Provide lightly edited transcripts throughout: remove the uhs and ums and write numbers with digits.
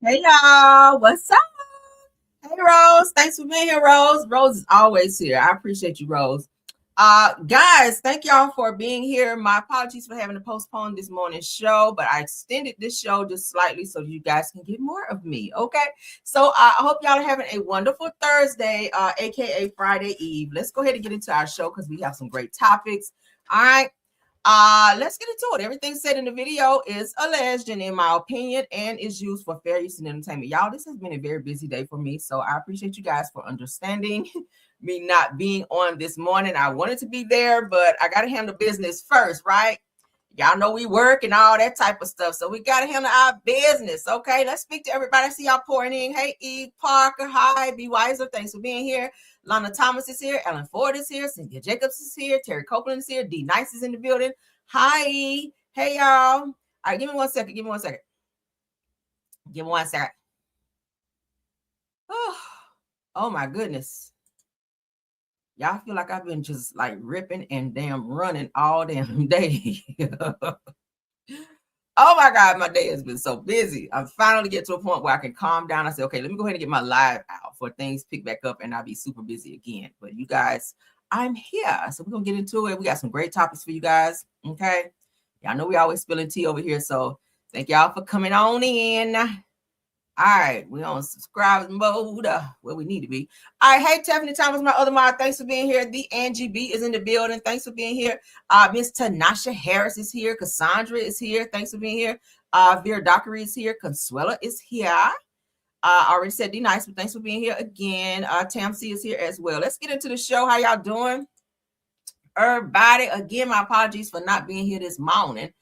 Hey y'all, what's up? Hey Rose, thanks for being here, Rose. Rose is always here. I appreciate you, Rose. Guys, thank y'all for being here. My apologies for having to postpone this morning's show, but I extended this show just slightly so you guys can get more of me. Okay, so I hope y'all are having a wonderful Thursday, aka Friday Eve. Let's go ahead and get into our show because we have some great topics. All right. Let's get into it. Everything said in the video is alleged and in my opinion and is used for fair use and entertainment. Y'all, this has been a very busy day for me, so I appreciate you guys for understanding me not being on this morning. I wanted to be there, but I got to handle business first, right? Y'all know we work and all that type of stuff, so we got to handle our business. Okay, let's speak to everybody. I see y'all pouring in. Hey, Eve Parker. Hi, Be Wiser. Thanks for being here. Lana Thomas is here. Ellen Ford is here. Cynthia Jacobs is here. Terry Copeland is here. D Nice is in the building. Hi. Hey, y'all. All right, give me 1 second. Give me 1 second. Give me 1 second. Oh my goodness. Y'all feel like I've been just like ripping and damn running all damn day. Oh my God, my day has been so busy. I'm finally get to a point where I can calm down. I say, okay, let me go ahead and get my live out for things pick back up and I'll be super busy again. But you guys, I'm here. So we're going to get into it. We got some great topics for you guys. Okay. Y'all know we always spilling tea over here. So thank y'all for coming on in. All right, we're on subscribe mode where we need to be. All right, hey, Tiffany Thomas, my other mod. Thanks for being here. The Angie B is in the building. Thanks for being here. Miss Tanasha Harris is here. Cassandra is here. Thanks for being here. Vera Dockery is here. Consuela is here. I already said D Nice, but thanks for being here again. Tam C is here as well. Let's get into the show. How y'all doing? Everybody, again, my apologies for not being here this morning.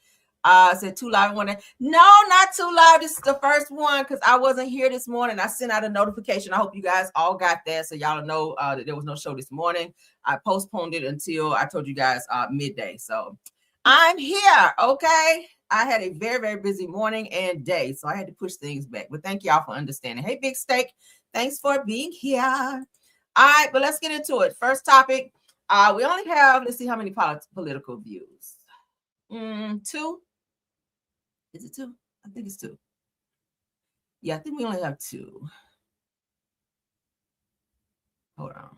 Said too loud. No, not too loud. This is the first one because I wasn't here this morning. I sent out a notification. I hope you guys all got that, so y'all know that there was no show this morning. I postponed it until I told you guys midday. So I'm here. Okay, I had a very, very busy morning and day, so I had to push things back. But thank y'all for understanding. Hey, Big Steak, thanks for being here. All right, but let's get into it. First topic. We only have. Let's see how many political views. 2. Is it 2? I think it's 2. Yeah, I think we only have 2. Hold on.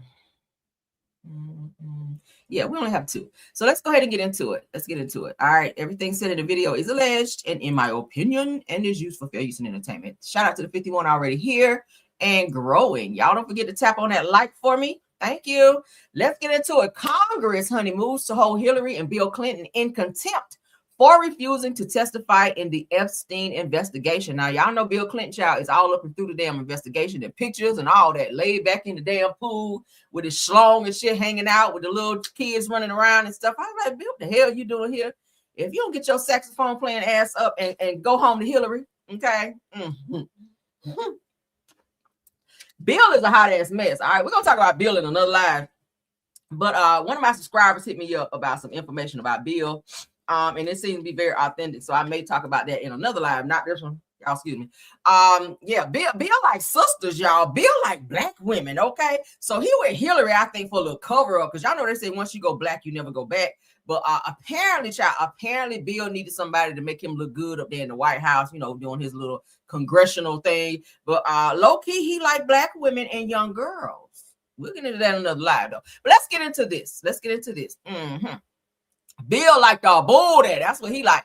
Yeah, we only have 2. So let's go ahead and get into it. Let's get into it. All right. Everything said in the video is alleged and in my opinion and is used for fair use and entertainment. Shout out to the 51 already here and growing. Y'all don't forget to tap on that like for me. Thank you. Let's get into it. Congress, honey, moves to hold Hillary and Bill Clinton in contempt for refusing to testify in the Epstein investigation. Now, y'all know Bill Clinton child is all up and through the damn investigation and pictures and all that, laid back in the damn pool with his schlong and shit hanging out with the little kids running around and stuff. I'm like, Bill, what the hell you doing here? If you don't get your saxophone playing ass up and go home to Hillary, okay? Bill is a hot ass mess. All right, we're gonna talk about Bill in another live. But one of my subscribers hit me up about some information about Bill. And it seems to be very authentic. So I may talk about that in another live, not this one. Y'all, excuse me. Yeah, Bill like sisters, y'all. Bill like black women, okay? So he with Hillary, I think, for a little cover-up. Because y'all know they say once you go black, you never go back. But apparently Bill needed somebody to make him look good up there in the White House, you know, doing his little congressional thing. But low-key, he like black women and young girls. We'll get into that in another live, though. But let's get into this. Bill like the bull there. That's what he like.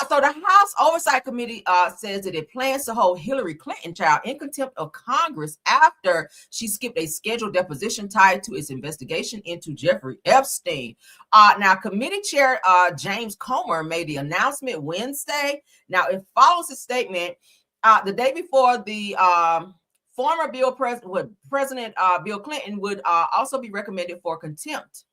So the House Oversight Committee says that it plans to hold Hillary Clinton child in contempt of Congress after she skipped a scheduled deposition tied to its investigation into Jeffrey Epstein. Now, committee chair James Comer made the announcement Wednesday. Now, it follows a statement the day before the former President Bill Clinton would also be recommended for contempt.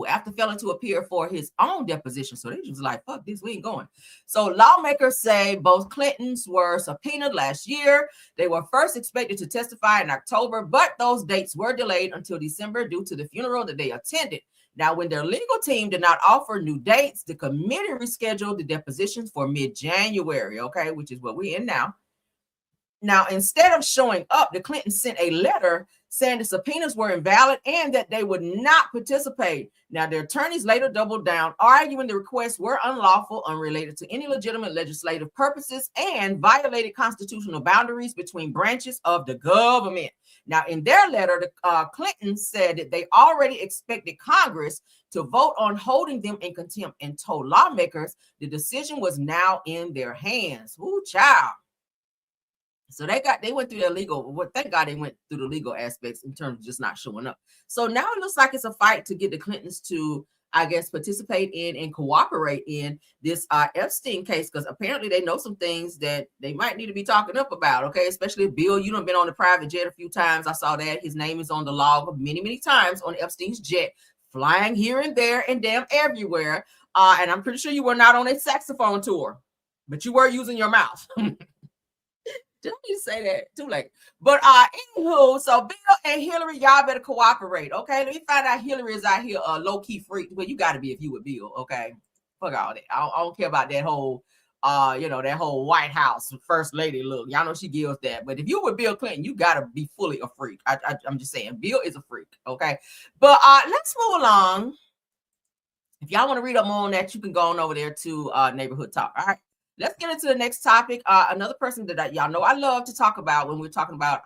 After failing to appear for his own deposition. So they just like, fuck this, we ain't going. So lawmakers say both Clintons were subpoenaed last year. They were first expected to testify in October, but those dates were delayed until December due to the funeral that they attended. Now, when their legal team did not offer new dates, the committee rescheduled the depositions for mid-January, okay, which is what we're in now. Now, instead of showing up, the Clintons sent a letter saying the subpoenas were invalid and that they would not participate. Now, their attorneys later doubled down, arguing the requests were unlawful, unrelated to any legitimate legislative purposes, and violated constitutional boundaries between branches of the government. Now, in their letter, the Clintons said that they already expected Congress to vote on holding them in contempt and told lawmakers the decision was now in their hands. Ooh, child. So they went through their legal, well, thank God they went through the legal aspects in terms of just not showing up. So now it looks like it's a fight to get the Clintons to, I guess, participate in and cooperate in this Epstein case, because apparently they know some things that they might need to be talking up about, okay? Especially Bill, you done been on the private jet a few times. I saw that. His name is on the log many, many times on Epstein's jet, flying here and there and damn everywhere. And I'm pretty sure you were not on a saxophone tour, but you were using your mouth. Didn't you say that? Too late. But anywho, so Bill and Hillary, y'all better cooperate, okay? Let me find out Hillary is out here a low-key freak. Well, you got to be if you with Bill, okay? Fuck all that. I don't care about that whole, that whole White House first lady look. Y'all know she gives that. But if you with Bill Clinton, you got to be fully a freak. I'm just saying, Bill is a freak, okay? But let's move along. If y'all want to read up more on that, you can go on over there to Neighborhood Talk, all right? Let's get into the next topic. Another person that y'all know I love to talk about when we're talking about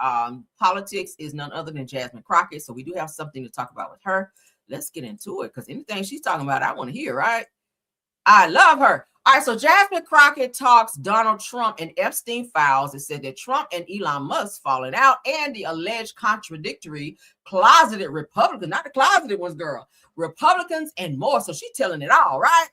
politics is none other than Jasmine Crockett. So we do have something to talk about with her. Let's get into it, because anything she's talking about, I want to hear, right? I love her. All right, so Jasmine Crockett talks Donald Trump and Epstein files. It said that Trump and Elon Musk falling out and the alleged contradictory closeted Republicans, not the closeted ones, girl, Republicans and more. So she's telling it all, right?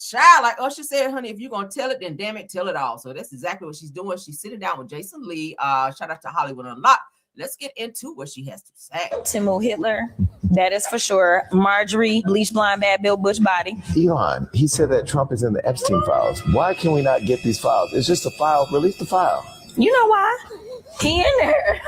Child, like Usher said, honey, if you're going to tell it, then damn it, tell it all. So that's exactly what she's doing. She's sitting down with Jason Lee. Shout out to Hollywood Unlocked. Let's get into what she has to say. Timo Hitler, that is for sure. Marjorie, bleach blonde, bad Bill Bush body. Elon, he said that Trump is in the Epstein files. Why can we not get these files? It's just a file. Release the file. You know why? He in there.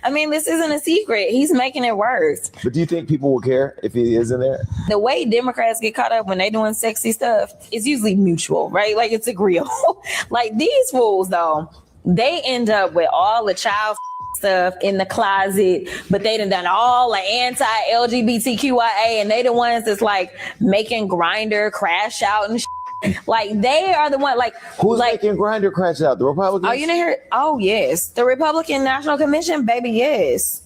I mean, this isn't a secret. He's making it worse. But do you think people will care if he is in there? The way Democrats get caught up when they doing sexy stuff is usually mutual, right? Like it's agreeable. Like these fools, though, they end up with all the child stuff in the closet, but they done all like anti-LGBTQIA, and they the ones that's like making Grindr crash out and like they are the one like who's making Grindr crash out? The Republicans? Oh, you didn't hear it? Oh yes, the Republican National Commission, baby. Yes.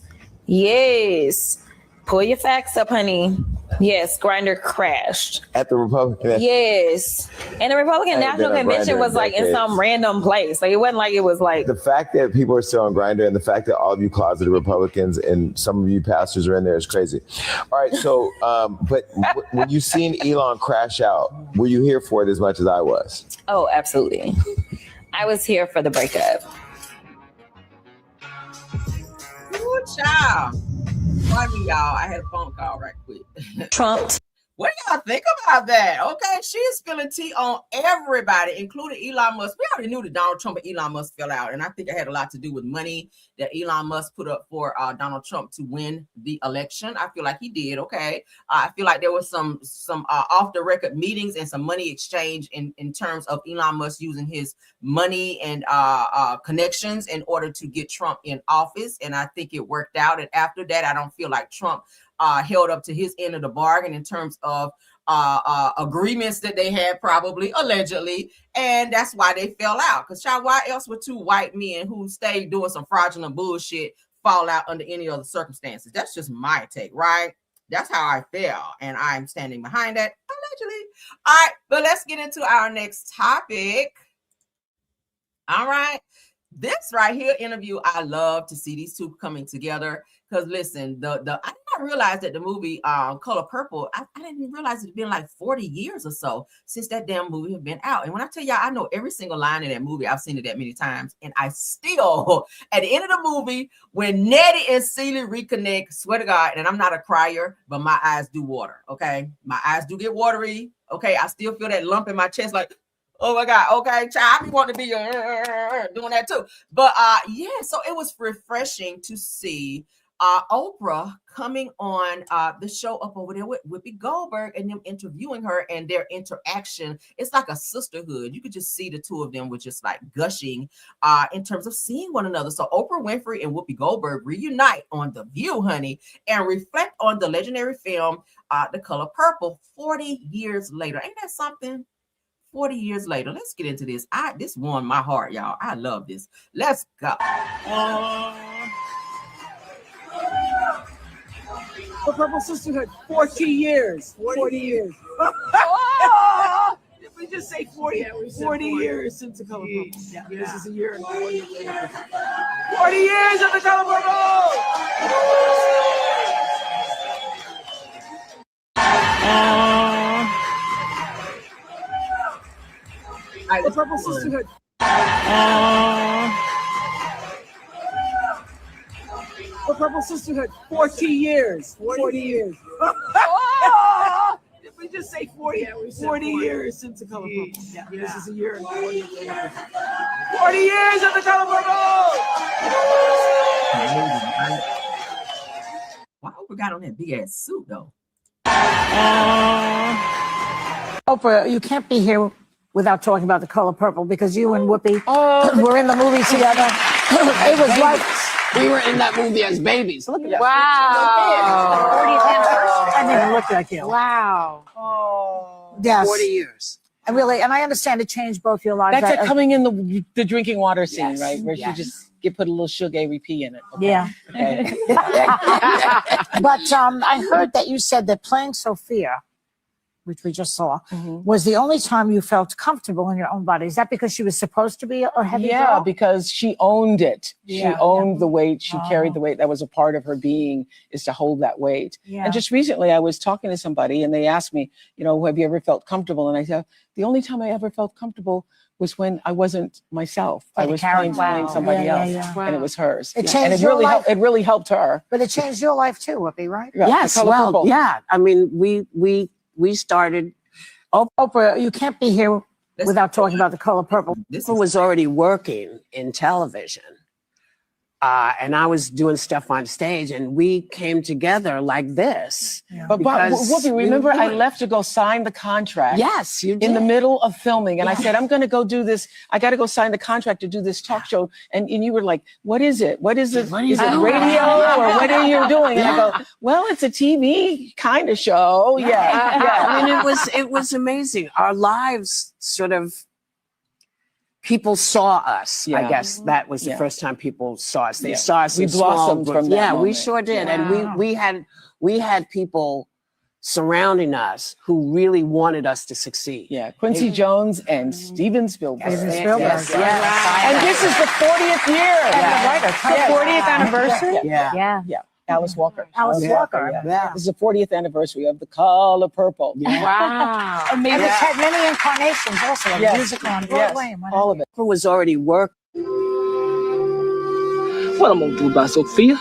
Pull your facts up, honey. Yes, Grindr crashed at the Republican. Yes, and the Republican National Convention was like in some random place. Like it wasn't like it was like the fact that people are still on Grindr and the fact that all of you closeted Republicans and some of you pastors are in there is crazy. All right, so but when you seen Elon crash out, were you here for it as much as I was? Oh, absolutely. I was here for the breakup. Good job. Pardon me, y'all. I had a phone call right quick. Trump. What do y'all think about that? Okay, she is spilling tea on everybody, including Elon Musk. We already knew that Donald Trump and Elon Musk fell out, and I think it had a lot to do with money that Elon Musk put up for Donald Trump to win the election. I feel like he did. Okay, I feel like there was some off the record meetings and some money exchange in terms of Elon Musk using his money and connections in order to get Trump in office, and I think it worked out. And after that, I don't feel like Trump held up to his end of the bargain in terms of agreements that they had, probably allegedly, and that's why they fell out. Because why else would two white men who stayed doing some fraudulent bullshit fall out under any other circumstances? That's just my take, right? That's how I feel, and I'm standing behind that, allegedly. All right, but let's get into our next topic. All right, this right here interview, I love to see these two coming together. Because listen, I did not realize that the movie Color Purple, I didn't realize it had been like 40 years or so since that damn movie had been out. And when I tell y'all, I know every single line in that movie. I've seen it that many times. And I still, at the end of the movie, when Nettie and Celie reconnect, swear to God, and I'm not a crier, but my eyes do water, okay? My eyes do get watery, okay? I still feel that lump in my chest like, oh my God, okay, child, I be wanting to be doing that too. But yeah, so it was refreshing to see Oprah coming on the show up over there with Whoopi Goldberg and them interviewing her, and their interaction. It's like a sisterhood. You could just see the two of them were just like gushing in terms of seeing one another. So Oprah Winfrey and Whoopi Goldberg reunite on The View, honey, and reflect on the legendary film The Color Purple 40 years later. Ain't that something? 40 years later. Let's get into this. This warmed my heart, y'all. I love this. Let's go. The Purple Sisterhood, 40 years. 40 years. Did we just say 40? Yeah, 40 years since the Color Purple. Yeah. This is a year and 40 years. 40 years of the Color Purple! The Purple Sisterhood. The Purple Sisterhood, 40 years. 40 years. Did we just say 40? Yeah, 40 years since the Color Purple. Yeah. This is a year and 40 years. 40 years of the Color Purple! Why Oprah got on that big ass suit though? Oprah, you can't be here without talking about The Color Purple because you and Whoopi were in the movie together. It was like We were in that movie as babies. Look at that. Wow. 40th anniversary. I didn't even look like you. Wow. Yes. 40 years. And really, and I understand it changed both your lives. That's it coming in the drinking water scene, Yes. right? Where Yes. she just put a little sugary pea in it. Okay. Yeah. Okay. But I heard that you said that playing Sophia, which we just saw, was the only time you felt comfortable in your own body. Is that because she was supposed to be a heavy girl? Because she owned it. Yeah. She owned the weight. She carried the weight. That was a part of her being, is to hold that weight. Yeah. And just recently I was talking to somebody and they asked me, have you ever felt comfortable? And I said, the only time I ever felt comfortable was when I wasn't myself. I was playing somebody else, and it was hers. It changed and it your really life. It really helped her. But it changed your life too, Whoopi, right? Yeah, Yes, The Color well, Purple. yeah. I mean, we started. Oprah, you can't be here without talking about The Color Purple. I was already working in television, and I was doing stuff on stage, and we came together like this. Yeah. But because Whoopi, we remember were I doing- left to go sign the contract. Yes, you did. In the middle of filming, and I said, I'm going to go do this. I got to go sign the contract to do this talk show. And you were like, what is it? What is it? Is it radio or what are you doing? And I go, well, it's a TV kind of show. Yeah. I mean, it was amazing. Our lives sort of, people saw us. Yeah. I guess that was the Yeah. first time people saw us. They Yeah. saw us. We in small blossomed groups. from that Yeah, we moment. sure did. Wow. And we had people surrounding us who really wanted us to succeed. Yeah. Quincy Jones and Steven Spielberg. Steven Spielberg. Yes, yes. And this is the 40th year. Yeah. 40th anniversary? Yeah. Yeah. Alice Walker. Alice Walker. Yeah. Yeah. This is the 40th anniversary of The Color Purple. Wow. And it's had many incarnations also, like Yes. musical on Yes. Broadway and All of it. Oprah was already working. What I'm gonna do about Sophia?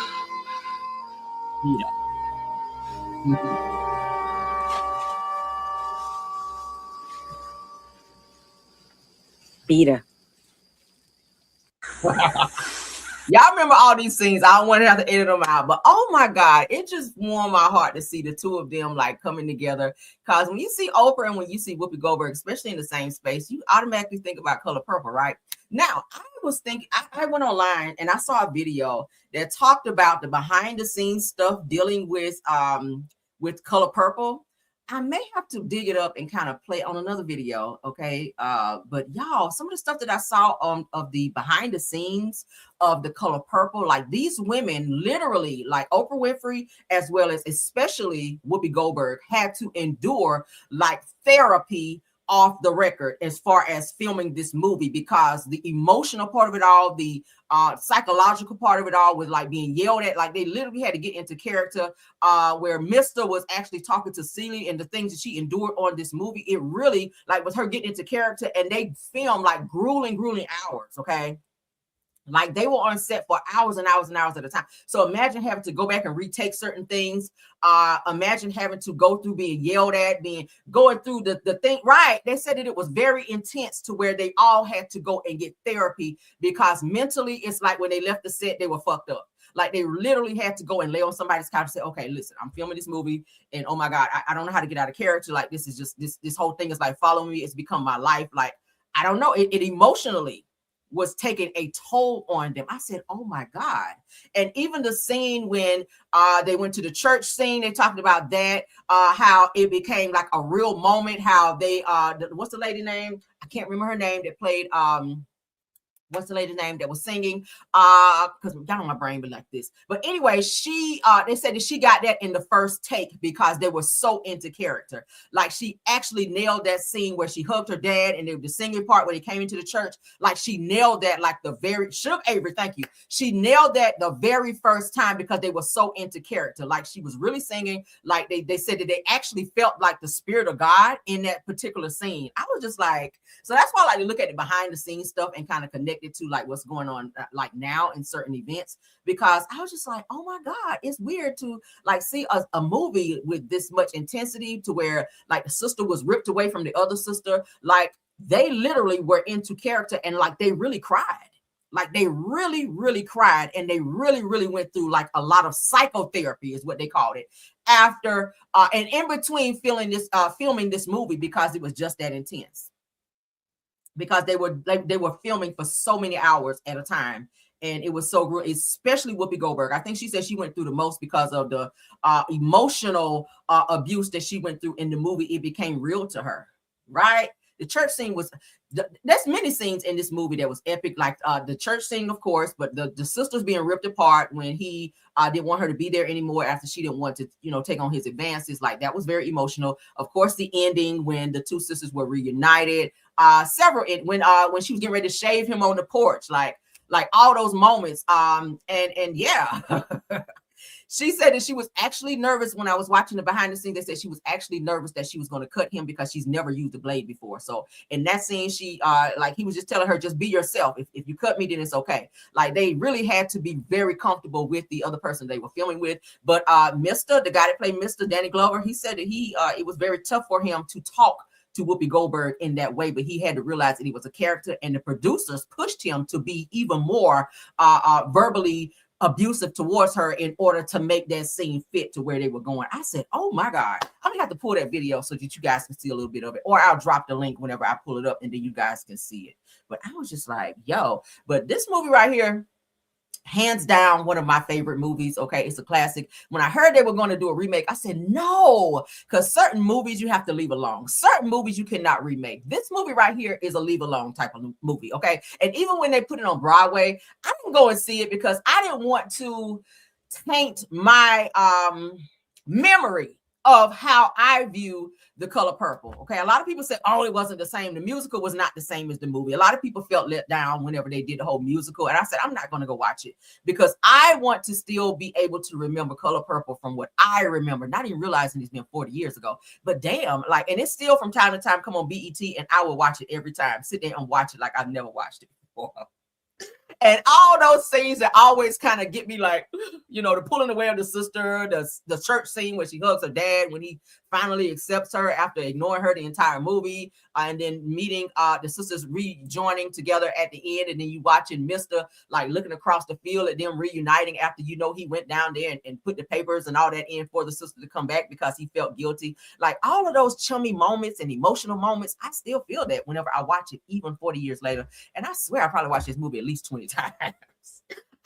Beat her. Y'all remember all these scenes. I don't want to have to edit them out, but oh my God, it just warmed my heart to see the two of them like coming together. Because when you see Oprah and when you see Whoopi Goldberg, especially in the same space, you automatically think about Color Purple, right? Now, I was thinking, I went online and I saw a video that talked about the behind the scenes stuff dealing with Color Purple. I may have to dig it up and kind of play on another video, okay? But y'all, some of the stuff that I saw of the behind the scenes of The Color Purple, like these women literally, like Oprah Winfrey, as well as especially Whoopi Goldberg, had to endure like therapy off the record as far as filming this movie, because the emotional part of it all, the psychological part of it all was like being yelled at. Like they literally had to get into character, where Mr. was actually talking to Celie and the things that she endured on this movie. It really like was her getting into character, and they filmed like grueling hours, okay? Like they were on set for hours and hours and hours at a time. So imagine having to go back and retake certain things. Imagine having to go through being yelled at, going through the thing. Right. They said that it was very intense to where they all had to go and get therapy, because mentally it's like when they left the set, they were fucked up. Like they literally had to go and lay on somebody's couch and say, okay, listen, I'm filming this movie and oh my God, I don't know how to get out of character. Like this is just this whole thing is like following me. It's become my life. Like, I don't know. It emotionally was taking a toll on them. I said, oh my God. And even the scene when they went to the church scene, they talked about that, how it became like a real moment, how they, what's the lady name? I can't remember her name that played, what's the lady's name that was singing? Because y'all know my brain be like this. But anyway, she they said that she got that in the first take because they were so into character. Like she actually nailed that scene where she hugged her dad and the singing part when he came into the church. Like she nailed that like the very Shook Avery, thank you. She nailed that the very first time because they were so into character. Like she was really singing. Like they said that they actually felt like the spirit of God in that particular scene. I was just like, so that's why I like to look at the behind the scenes stuff and kind of connect it to like what's going on like now in certain events, because I was just like, oh my God, it's weird to like see a movie with this much intensity to where like the sister was ripped away from the other sister. Like they literally were into character and like they really cried. Like they really, really cried and they really, really went through like a lot of psychotherapy is what they called it after and in between filming this movie because it was just that intense. Because they were filming for so many hours at a time, and it was so good, especially Whoopi Goldberg. I think she said she went through the most because of the emotional abuse that she went through in the movie. It became real to her, right? The church scene was. There's many scenes in this movie that was epic, like the church scene, of course, but the sisters being ripped apart when he didn't want her to be there anymore after she didn't want to, take on his advances. Like that was very emotional. Of course, the ending when the two sisters were reunited. When she was getting ready to shave him on the porch, like all those moments. And yeah. She said that she was actually nervous when I was watching the behind the scenes. They said she was actually nervous that she was going to cut him because she's never used a blade before. So in that scene, she he was just telling her, just be yourself. If you cut me, then it's okay. Like they really had to be very comfortable with the other person they were filming with. But Mr., the guy that played Mr. Danny Glover, he said that it was very tough for him to talk to Whoopi Goldberg in that way, but he had to realize that he was a character, and the producers pushed him to be even more verbally abusive towards her in order to make that scene fit to where they were going. I said, oh my God, I'm gonna have to pull that video so that you guys can see a little bit of it, or I'll drop the link whenever I pull it up and then you guys can see it. But I was just like, yo, but this movie right here, hands down, one of my favorite movies. Okay, it's a classic. When I heard they were going to do a remake, I said no, because certain movies you have to leave alone. Certain movies you cannot remake. This movie right here is a leave alone type of movie. Okay, and even when they put it on Broadway, I didn't go and see it because I didn't want to taint my memory of how I view The Color Purple. Okay, a lot of people said, oh, it wasn't the same. The musical was not the same as the movie. A lot of people felt let down whenever they did the whole musical. And I said, I'm not going to go watch it because I want to still be able to remember Color Purple from what I remember, not even realizing it's been 40 years ago. But damn, like, and it's still from time to time come on BET, and I will watch it every time. Sit there and watch it like I've never watched it before. And all those scenes that always kind of get me like, the pulling away of the sister, the church scene where she hugs her dad when he finally accepts her after ignoring her the entire movie, and then meeting the sisters rejoining together at the end, and then you watching Mr. like looking across the field at them reuniting after he went down there and put the papers and all that in for the sister to come back because he felt guilty. Like all of those chummy moments and emotional moments, I still feel that whenever I watch it, even 40 years later. And I swear I probably watched this movie at least 20 times.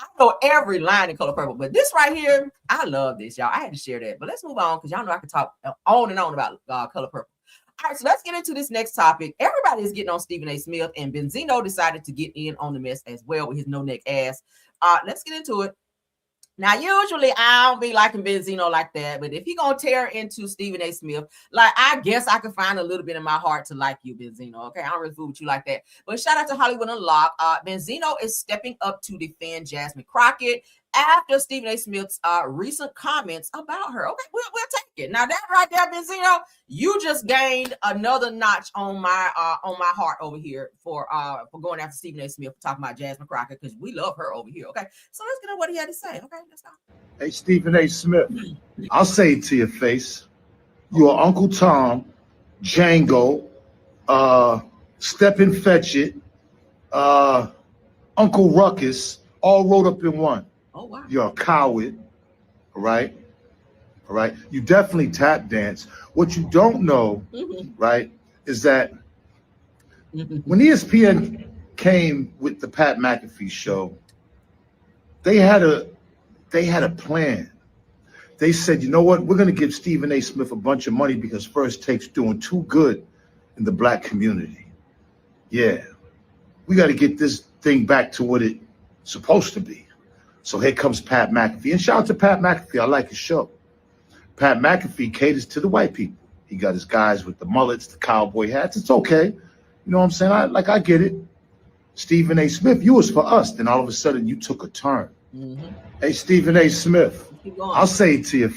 I know every line in Color Purple, but this right here, I love this, y'all. I had to share that. But let's move on because y'all know I can talk on and on about Color Purple. All right, so let's get into this next topic. Everybody is getting on Stephen A. Smith, and Benzino decided to get in on the mess as well with his no-neck ass. Let's get into it. Now, usually I don't be liking Benzino like that, but if you're going to tear into Stephen A. Smith, like, I guess I could find a little bit in my heart to like you, Benzino, okay? I don't really fool with you like that. But shout out to Hollywood Unlocked. Benzino is stepping up to defend Jasmine Crockett after Stephen A. Smith's recent comments about her. Okay, we'll take it. Now, that right there, Benzino, you just gained another notch on my heart over here for going after Stephen A. Smith for talking about Jasmine Crockett, because we love her over here, okay? So let's get on what he had to say, okay? Let's go. Hey, Stephen A. Smith, I'll say it to your face. You are Uncle Tom, Django, Step and Fetch It, Uncle Ruckus, all rolled up in one. Oh, wow. You're a coward, all right? All right. You definitely tap dance. What you don't know, right, is that when ESPN came with the Pat McAfee show, they had a plan. They said, you know what, we're going to give Stephen A. Smith a bunch of money because First Take's doing too good in the black community. Yeah, we got to get this thing back to what it's supposed to be. So here comes Pat McAfee. And shout out to Pat McAfee. I like his show. Pat McAfee caters to the white people. He got his guys with the mullets, the cowboy hats. It's okay. You know what I'm saying? I get it. Stephen A. Smith, you was for us. Then all of a sudden you took a turn. Hey, Stephen A. Smith, I'll say it to you.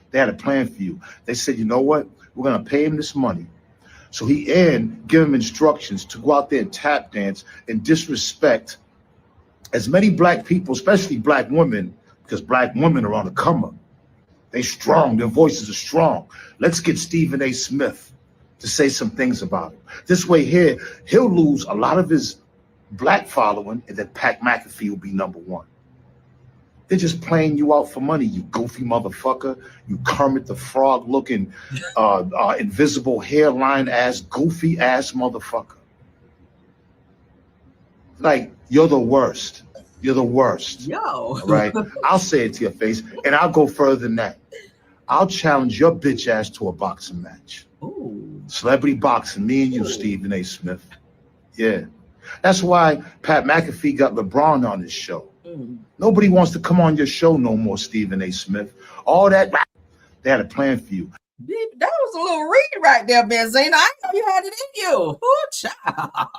They had a plan for you. They said, you know what? We're going to pay him this money. So give him instructions to go out there and tap dance and disrespect as many black people, especially black women, because black women are on the come up. They strong. Their voices are strong. Let's get Stephen A. Smith to say some things about him. This way here, he'll lose a lot of his black following, and then Pat McAfee will be number one. They're just playing you out for money, you goofy motherfucker. You Kermit the Frog looking, invisible hairline ass, goofy ass motherfucker. Like, you're the worst. You're the worst. Yo. Right? I'll say it to your face, and I'll go further than that. I'll challenge your bitch ass to a boxing match. Ooh. Celebrity boxing, me and you, Stephen A. Smith. Yeah. That's why Pat McAfee got LeBron on his show. Nobody wants to come on your show no more, Stephen A. Smith. All that, they had a plan for you. That was a little read right there, Benzino. I know you had it in you. Ooh, child.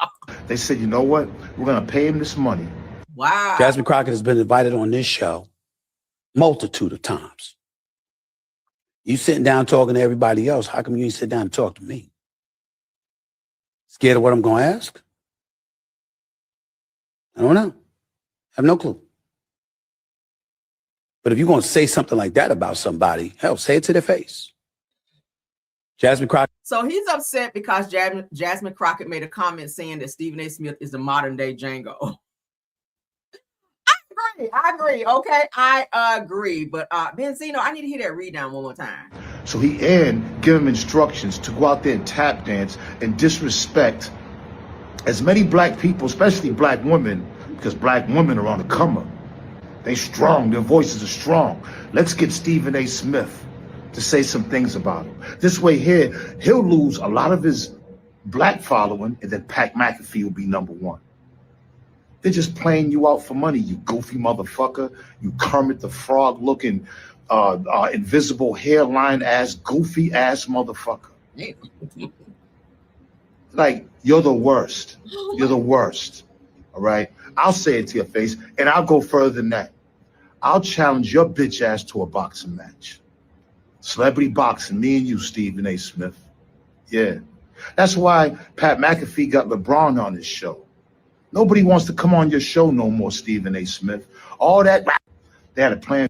They said, you know what? We're going to pay him this money. Wow. Jasmine Crockett has been invited on this show multitude of times. You sitting down talking to everybody else. How come you ain't sit down and talk to me? Scared of what I'm going to ask? I don't know. I have no clue. But if you're going to say something like that about somebody, hell, say it to their face. Jasmine Crockett. So he's upset because Jasmine Crockett made a comment saying that Stephen A. Smith is the modern day Django. I agree. Okay, I agree. But Benzino, I need to hear that read down one more time. So give him instructions to go out there and tap dance and disrespect as many black people, especially black women, because black women are on the come up. They strong. Their voices are strong. Let's get Stephen A. Smith to say some things about him. This way here, he'll lose a lot of his black following, and then Pat McAfee will be number one. They're just playing you out for money, you goofy motherfucker. You Kermit the Frog looking, invisible hairline ass, goofy ass motherfucker. Like, you're the worst. You're the worst. All right? I'll say it to your face, and I'll go further than that. I'll challenge your bitch ass to a boxing match. Celebrity boxing, me and you, Stephen A. Smith. Yeah. That's why Pat McAfee got LeBron on his show. Nobody wants to come on your show no more, Stephen A. Smith. All that, they had a plan.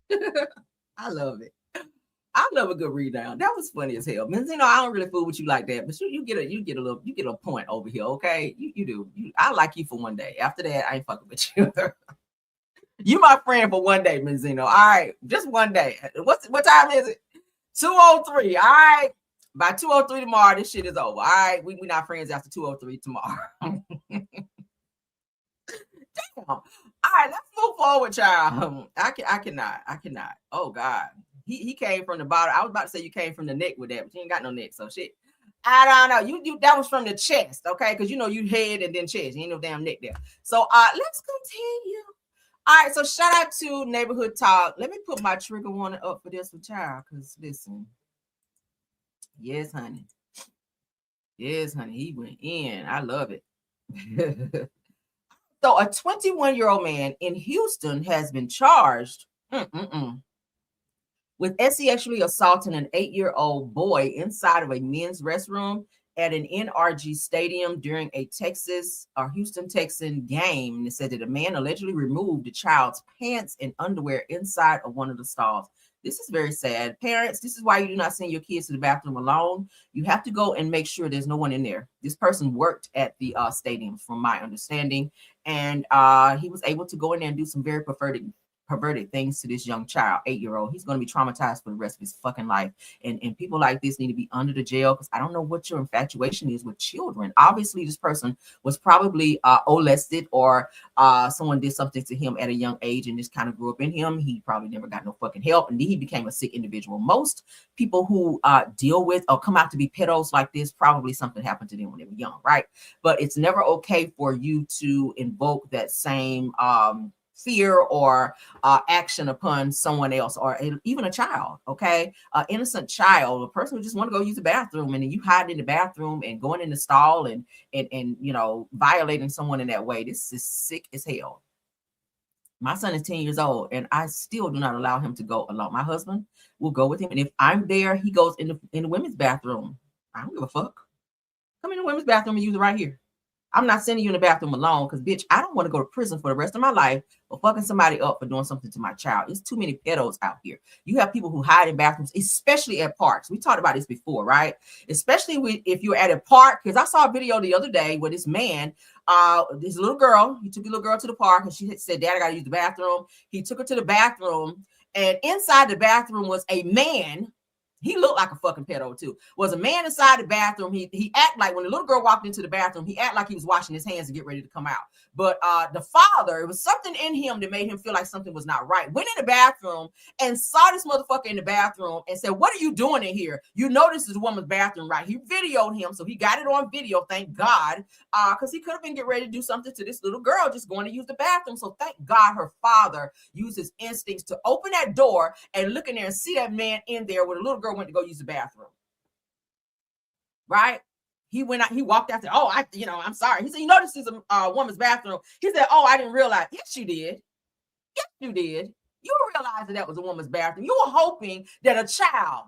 I love it. I love a good read down. That was funny as hell. Man, I don't really fool with you like that, but you get a point over here, okay? You do. I like you for one day. After that, I ain't fucking with you. You my friend for one day, Benzino. All right, just one day. What time is it? 2:03. All right. By 2:03 tomorrow, this shit is over. All right, we not friends after 2:03 tomorrow. Damn. All right, let's move forward, child. I cannot. Oh God. He came from the bottom. I was about to say you came from the neck with that, but you ain't got no neck, so shit. I don't know. You that was from the chest, okay? Because you know you head and then chest. You ain't no damn neck there. So let's continue. All right, so shout out to Neighborhood Talk. Let me put my trigger warning up for this one, child. Because listen, yes, honey. Yes, honey. He went in. I love it. So a 21-year-old man in Houston has been charged with sexually assaulting an 8-year-old boy inside of a men's restroom at an NRG stadium during a Houston Texan game. And it said that a man allegedly removed the child's pants and underwear inside of one of the stalls. This is very sad. Parents, this is why you do not send your kids to the bathroom alone. You have to go and make sure there's no one in there. This person worked at the stadium, from my understanding, and he was able to go in there and do some very perverted things to this young child, 8-year-old. He's going to be traumatized for the rest of his fucking life. And people like this need to be under the jail, because I don't know what your infatuation is with children. Obviously, this person was probably molested, or someone did something to him at a young age and just kind of grew up in him. He probably never got no fucking help, and then he became a sick individual. Most people who deal with or come out to be pedos like this, probably something happened to them when they were young, right? But it's never okay for you to invoke that same fear or action upon someone else, or even a child. Okay, innocent child, a person who just want to go use the bathroom, and then you hide in the bathroom and going in the stall and you know, violating someone in that way. This is sick as hell. My son is 10 years old, and I still do not allow him to go alone. My husband will go with him, and if I'm there, he goes in the women's bathroom. I don't give a fuck. Come in the women's bathroom and use it right here. I'm not sending you in the bathroom alone, because, bitch, I don't want to go to prison for the rest of my life for fucking somebody up for doing something to my child. There's too many pedos out here. You have people who hide in bathrooms, especially at parks. We talked about this before, right? Especially if you're at a park, because I saw a video the other day where this man, this little girl, he took a little girl to the park, and she said, Dad, I got to use the bathroom. He took her to the bathroom, and inside the bathroom was a man. He looked like a fucking pedo too. Was a man inside the bathroom. He act like, when the little girl walked into the bathroom, he act like he was washing his hands to get ready to come out. But the father, it was something in him that made him feel like something was not right. Went in the bathroom and saw this motherfucker in the bathroom and said, "What are you doing in here? You know this is a woman's bathroom, right?" He videoed him, so he got it on video. Thank God, because he could have been getting ready to do something to this little girl just going to use the bathroom. So thank God her father used his instincts to open that door and look in there and see that man in there where the little girl went to go use the bathroom. Right? He went out, he walked out there. "Oh, I'm sorry." He said, "You know, this is a woman's bathroom." He said, "Oh, I didn't realize." Yes, you did. Yes, you did. You realized that was a woman's bathroom. You were hoping that a child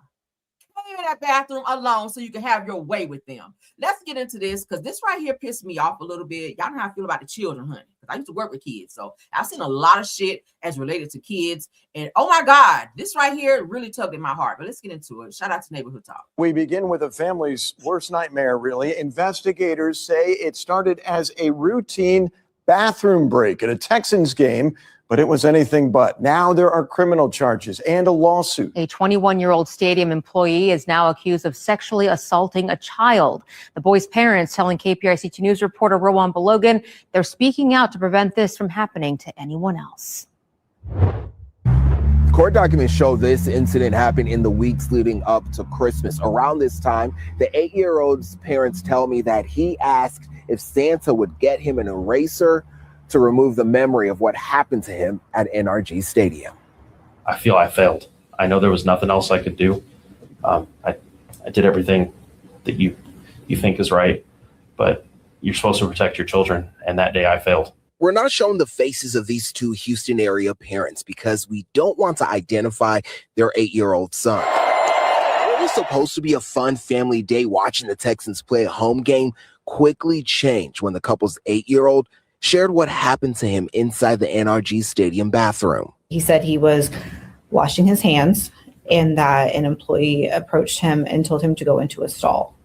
came in that bathroom alone so you can have your way with them. Let's get into this, because this right here pissed me off a little bit. Y'all know how I feel about the children, honey, because I used to work with kids. So I've seen a lot of shit as related to kids. And oh my God, this right here really tugged at my heart. But let's get into it. Shout out to Neighborhood Talk. We begin with a family's worst nightmare, really. Investigators say it started as a routine bathroom break at a Texans game, but it was anything but. Now there are criminal charges and a lawsuit. A 21-year-old stadium employee is now accused of sexually assaulting a child. The boy's parents telling KPIC2 News reporter Rowan Balogan they're speaking out to prevent this from happening to anyone else. Court documents show this incident happened in the weeks leading up to Christmas. Around this time, the 8-year-old's parents tell me that he asked if Santa would get him an eraser to remove the memory of what happened to him at NRG Stadium. I feel I failed. I know there was nothing else I could do. I did everything that you think is right, but you're supposed to protect your children, and that day I failed. We're not showing the faces of these two Houston area parents because we don't want to identify their 8-year-old son. What was supposed to be a fun family day watching the Texans play a home game quickly changed when the couple's 8-year-old shared what happened to him inside the NRG Stadium bathroom. He said he was washing his hands and that an employee approached him and told him to go into a stall.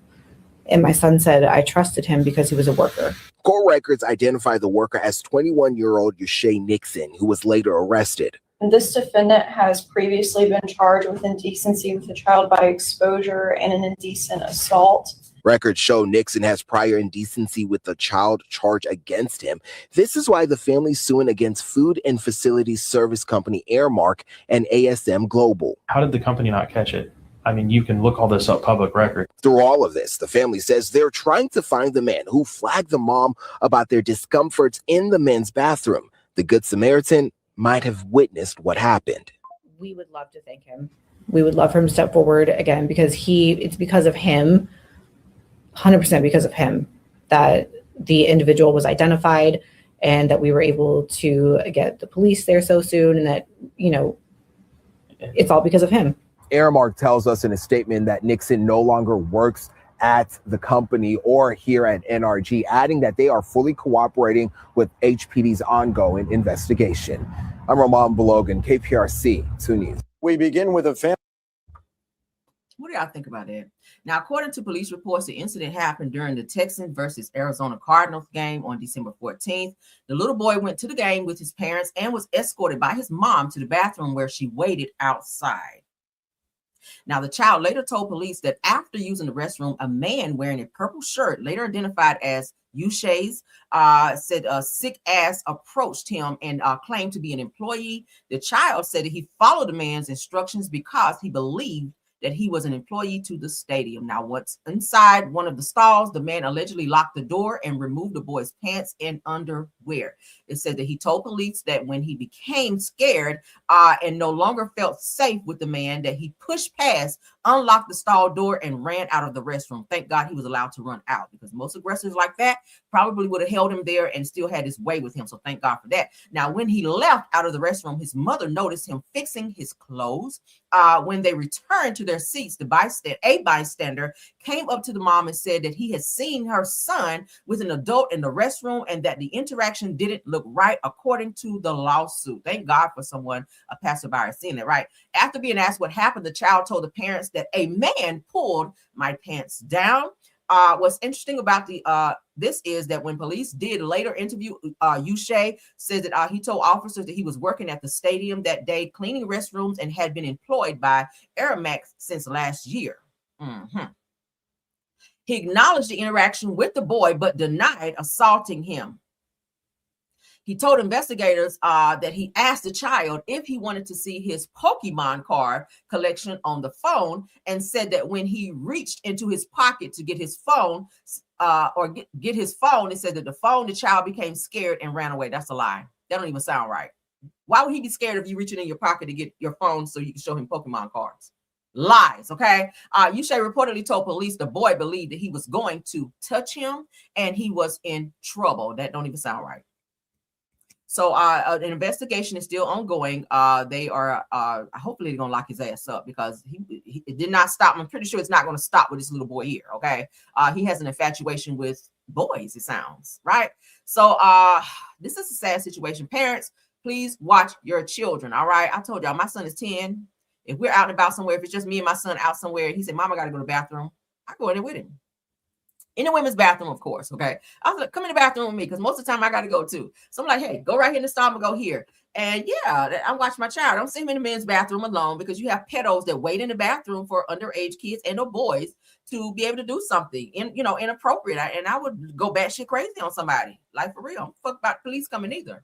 And my son said, I trusted him because he was a worker. Court records identify the worker as 21-year-old Yashay Nixon, who was later arrested. This defendant has previously been charged with indecency with a child by exposure and an indecent assault. Records show Nixon has prior indecency with a child charge against him. This is why the family's suing against Food and Facilities Service Company Airmark and ASM Global. How did the company not catch it? I mean, you can look all this up, public record. Through all of this, the family says they're trying to find the man who flagged the mom about their discomforts in the men's bathroom. The Good Samaritan might have witnessed what happened. We would love to thank him. We would love for him to step forward again, because it's because of him, 100% because of him, that the individual was identified and that we were able to get the police there so soon, and that, it's all because of him. Airmark tells us in a statement that Nixon no longer works at the company or here at NRG, adding that they are fully cooperating with HPD's ongoing investigation. I'm Roman Balogan, KPRC 2 News. We begin with a family. What do y'all think about that? Now, according to police reports, the incident happened during the Texans versus Arizona Cardinals game on December 14th. The little boy went to the game with his parents and was escorted by his mom to the bathroom where she waited outside. Now, the child later told police that after using the restroom, a man wearing a purple shirt, later identified as Ushay's, said a sick ass approached him and claimed to be an employee. The child said that he followed the man's instructions because he believed that he was an employee to the stadium. Now, once inside one of the stalls, the man allegedly locked the door and removed the boy's pants and underwear. It said that he told police that when he became scared and no longer felt safe with the man, that he pushed past, unlocked the stall door, and ran out of the restroom. Thank God he was allowed to run out, because most aggressors like that probably would have held him there and still had his way with him. So thank God for that. Now, when he left out of the restroom, his mother noticed him fixing his clothes. When they returned to their seats, a bystander came up to the mom and said that he had seen her son with an adult in the restroom and that the interaction didn't look right, according to the lawsuit. Thank God for someone, a passerby, seeing that, right? After being asked what happened, the child told the parents that a man pulled my pants down. What's interesting about this is that when police did later interview Ushay, said that he told officers that he was working at the stadium that day cleaning restrooms and had been employed by Aramax since last year. He acknowledged the interaction with the boy but denied assaulting him. He told investigators that he asked the child if he wanted to see his Pokemon card collection on the phone, and said that when he reached into his pocket to get his phone get his phone, it said that the child became scared and ran away. That's a lie. That don't even sound right. Why would he be scared of you reaching in your pocket to get your phone so you can show him Pokemon cards? Lies, okay? Ushay reportedly told police the boy believed that he was going to touch him and he was in trouble. That don't even sound right. So an investigation is still ongoing. They are hopefully they're gonna lock his ass up, because he did not stop. I'm pretty sure it's not gonna stop with this little boy here. Okay, he has an infatuation with boys, it sounds, right? So this is a sad situation. Parents, please watch your children. All right, I told y'all my son is 10. If we're out and about somewhere, if it's just me and my son out somewhere, he said, "Mom, I gotta go to the bathroom," I go in there with him. In the women's bathroom, of course, okay? I was like, come in the bathroom with me, because most of the time I got to go too. So I'm like, hey, go right here in the stall and go here. And yeah, I watch my child. I don't see him in the men's bathroom alone, because you have pedos that wait in the bathroom for underage kids and or boys to be able to do something inappropriate. And I would go batshit crazy on somebody. Like, for real. I'm fuck about police coming either.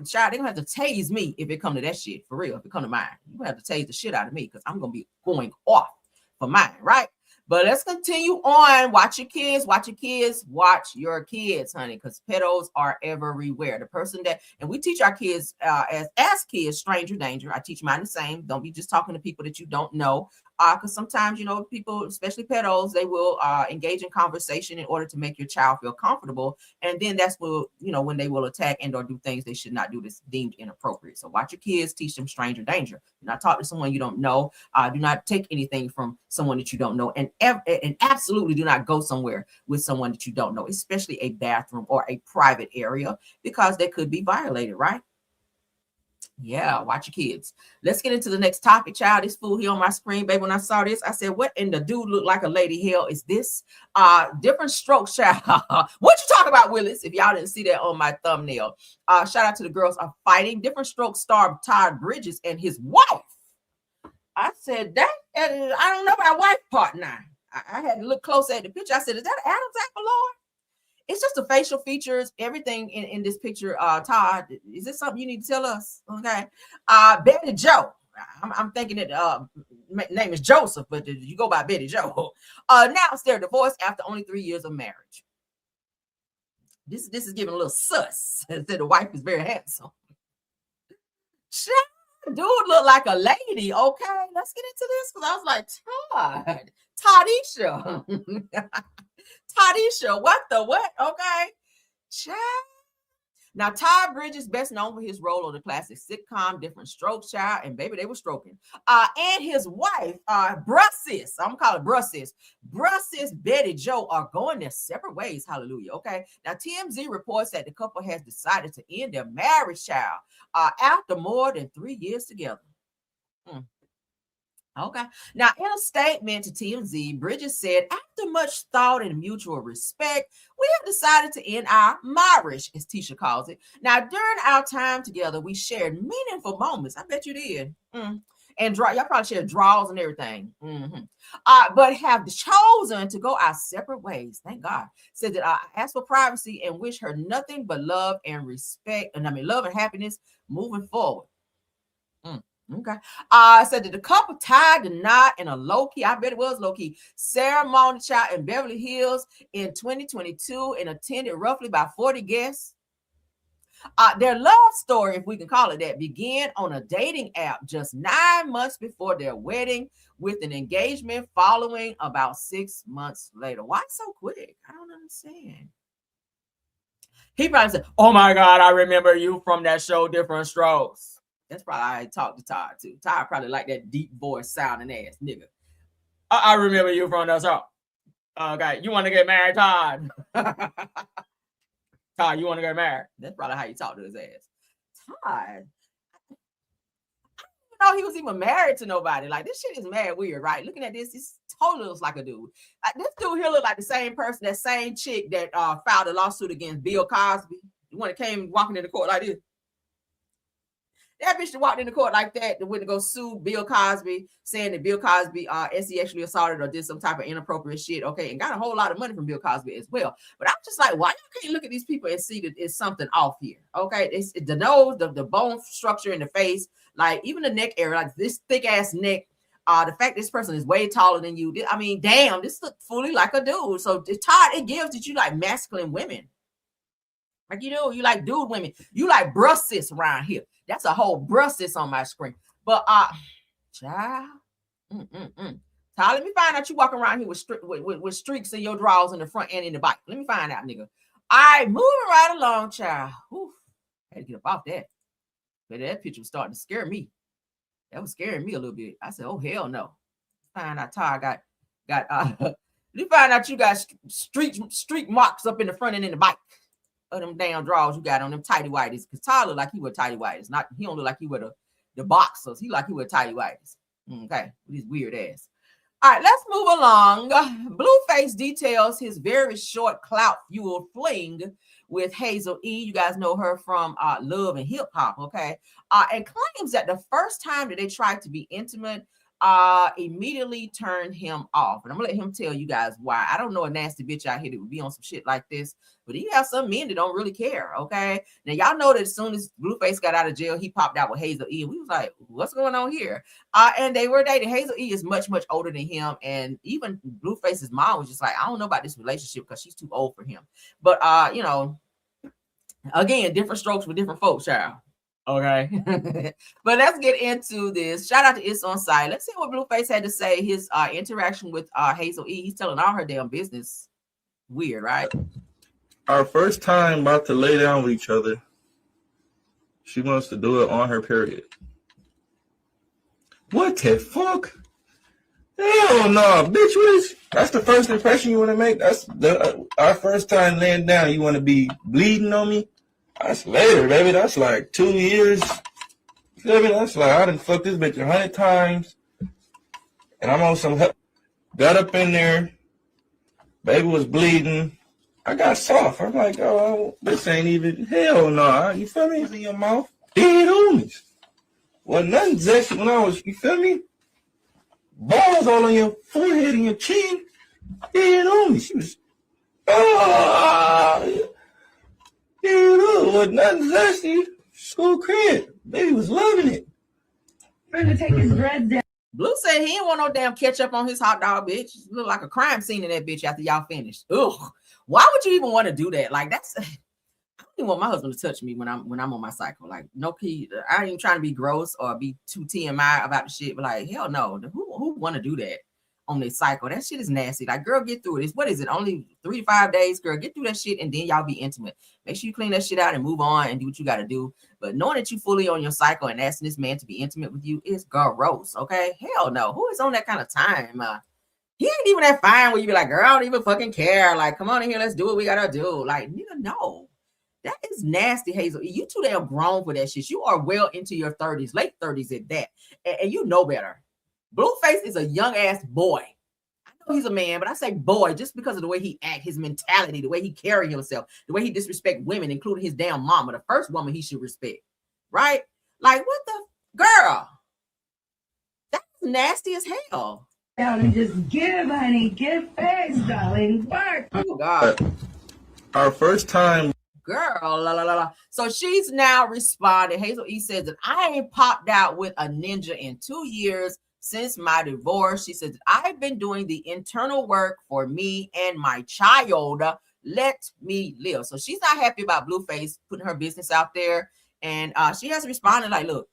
Child, they're gonna have to tase me if it come to that shit. For real, if it come to mine. You're gonna have to tase the shit out of me, because I'm gonna be going off for mine, right? But let's continue on. Watch your kids, watch your kids, watch your kids, honey, because pedos are everywhere. The person that, and we teach our kids as kids, stranger danger. I teach mine the same. Don't be just talking to people that you don't know. Because sometimes, people, especially pedos, they will engage in conversation in order to make your child feel comfortable. And then that's when they will attack and or do things they should not do that's deemed inappropriate. So watch your kids, teach them stranger danger. Do not talk to someone you don't know. Do not take anything from someone that you don't know. And absolutely do not go somewhere with someone that you don't know, especially a bathroom or a private area, because they could be violated, right? Yeah, watch your kids. Let's get into the next topic, child. This fool here on my screen, baby. When I saw this, I said, what in the dude look like a lady hell is this? Different strokes, child. What you talk about, Willis? If y'all didn't see that on my thumbnail. Shout out to the girls are fighting. Different strokes star Todd Bridges and his wife. I said, that I don't know about wife part now. I had to look close at the picture. I said, is that Adam's apple, Lord? It's just the facial features, everything in this picture. Todd, is this something you need to tell us? Okay. Betty Joe. I'm thinking that name is Joseph, but you go by Betty Joe. Announced their divorce after only 3 years of marriage. This is giving a little sus. Said the wife is very handsome. Dude look like a lady. Okay, let's get into this, because I was like, Toddisha. Toddisha, what the what? Okay. Child. Now, Todd Bridges, best known for his role on the classic sitcom Different Strokes, child, and baby, they were stroking. And his wife, Brussis, I'm gonna call it Brussis. Brussis, Betty Joe are going their separate ways. Hallelujah. Okay. Now, TMZ reports that the couple has decided to end their marriage, child, after more than 3 years together. Okay. Now, in a statement to TMZ, Bridget said, after much thought and mutual respect, we have decided to end our marriage, as Tisha calls it. Now, during our time together, we shared meaningful moments. I bet you did. And y'all probably shared draws and everything. But have chosen to go our separate ways. Thank God. Said that I asked for privacy and wish her nothing but love and respect. And love and happiness moving forward. Okay. Said that the couple tied the knot in a low-key, I bet it was low-key, ceremony child in Beverly Hills in 2022 and attended roughly by 40 guests. Their love story, if we can call it that, began on a dating app just 9 months before their wedding, with an engagement following about 6 months later. Why so quick? I don't understand. He probably said, oh my God, I remember you from that show, Different Strokes. That's probably how I talked to Todd too. Todd probably like that deep voice sounding ass nigga. I remember you from that show. Okay, you want to get married, Todd? Todd, you want to get married? That's probably how you talk to his ass. Todd, I didn't know he was even married to nobody. Like, this shit is mad weird, right? Looking at this totally looks like a dude. Like, this dude here look like the same person, that same chick that filed a lawsuit against Bill Cosby. The one that came walking in the court like this. That bitch that walked in the court like that went to go sue Bill Cosby, saying that Bill Cosby sexually assaulted or did some type of inappropriate shit, okay, and got a whole lot of money from Bill Cosby as well. But I'm just like, why you can't look at these people and see that it's something off here, okay? It's the nose, the bone structure in the face, like even the neck area, like this thick ass neck. The fact this person is way taller than you. I mean, damn, this look fully like a dude. So Todd, it gives that you like masculine women. Like, you know, you like dude women. You like breast cis around here. That's a whole breast cis on my screen. But child. Todd, let me find out you walking around here with streaks in your drawers in the front and in the back. Let me find out, nigga. All right, moving right along, child. Whew. I had to get up off that. But that picture was starting to scare me. That was scaring me a little bit. I said, oh, hell no. Find out Todd got let me find out you got streak marks up in the front and in the back of them damn drawers you got on them tighty whities. Because Todd look like he wear tighty whities. He don't look like he wear the boxers. He like he wear tighty whities. Okay, with his weird ass. All right, let's move along. Blueface details his very short clout-fueled fling with Hazel E. You guys know her from Love and Hip Hop, okay? And claims that the first time that they tried to be intimate, immediately turned him off. And I'm gonna let him tell you guys why. I don't know a nasty bitch out here that would be on some shit like this, but you have some men that don't really care, okay? Now, y'all know that as soon as Blueface got out of jail, he popped out with Hazel E. And we was like, what's going on here? And they were dating. Hazel E is much, much older than him. And even Blueface's mom was just like, I don't know about this relationship because she's too old for him. But, you know, again, different strokes for different folks, child. Okay. But let's get into this. Shout out to It's On Site. Let's see what Blueface had to say. His interaction with Hazel E. He's telling all her damn business. Weird, right? Our first time about to lay down with each other, she wants to do it on her period. What the fuck? Hell no, bitch. That's the first impression you want to make. That's our first time laying down. You want to be bleeding on me? That's later, baby. That's like 2 years. You feel me? That's like I done fucked this bitch 100 times. And I'm on some help. Got up in there. Baby was bleeding. I got soft. I'm like, oh, this ain't even, hell no. You feel me? It's in your mouth. Dead homies. Well, nothing zesty when I was, you feel me? Balls all on your forehead and your chin. Dead homies. She was, was nothing zesty. School crib. Baby was loving it. Trying to take his dreads down. Blue said he didn't want no damn ketchup on his hot dog, bitch. It looked like a crime scene in that bitch after y'all finished. Ugh. Why would you even want to do that? Like, that's, I don't even want my husband to touch me when I'm on my cycle. Like, no key. I ain't even trying to be gross or be too TMI about the shit, but like, hell no. Who want to do that on their cycle? That shit is nasty. Like, girl, get through it. What is it? Only 3 to 5 days, girl. Get through that shit and then y'all be intimate. Make sure you clean that shit out and move on and do what you got to do. But knowing that you fully on your cycle and asking this man to be intimate with you is gross, okay? Hell no. Who is on that kind of time? He ain't even that fine where you be like, girl, I don't even fucking care. Like, come on in here, let's do what we gotta do. Like, nigga, no. That is nasty, Hazel. You too damn grown for that shit. You are well into your 30s, late 30s at that. And you know better. Blueface is a young ass boy. I know he's a man, but I say boy just because of the way he act, his mentality, the way he carry himself, the way he disrespect women, including his damn mama, the first woman he should respect. Right? Like, what the girl? That's nasty as hell. And just give, honey, give face, darling, work. Oh God. Our first time. Girl, la la la la. So she's now responded. Hazel E says that I ain't popped out with a ninja in 2 years since my divorce. She says, I've been doing the internal work for me and my child. Let me live. So she's not happy about Blueface putting her business out there. And she has responded like, look,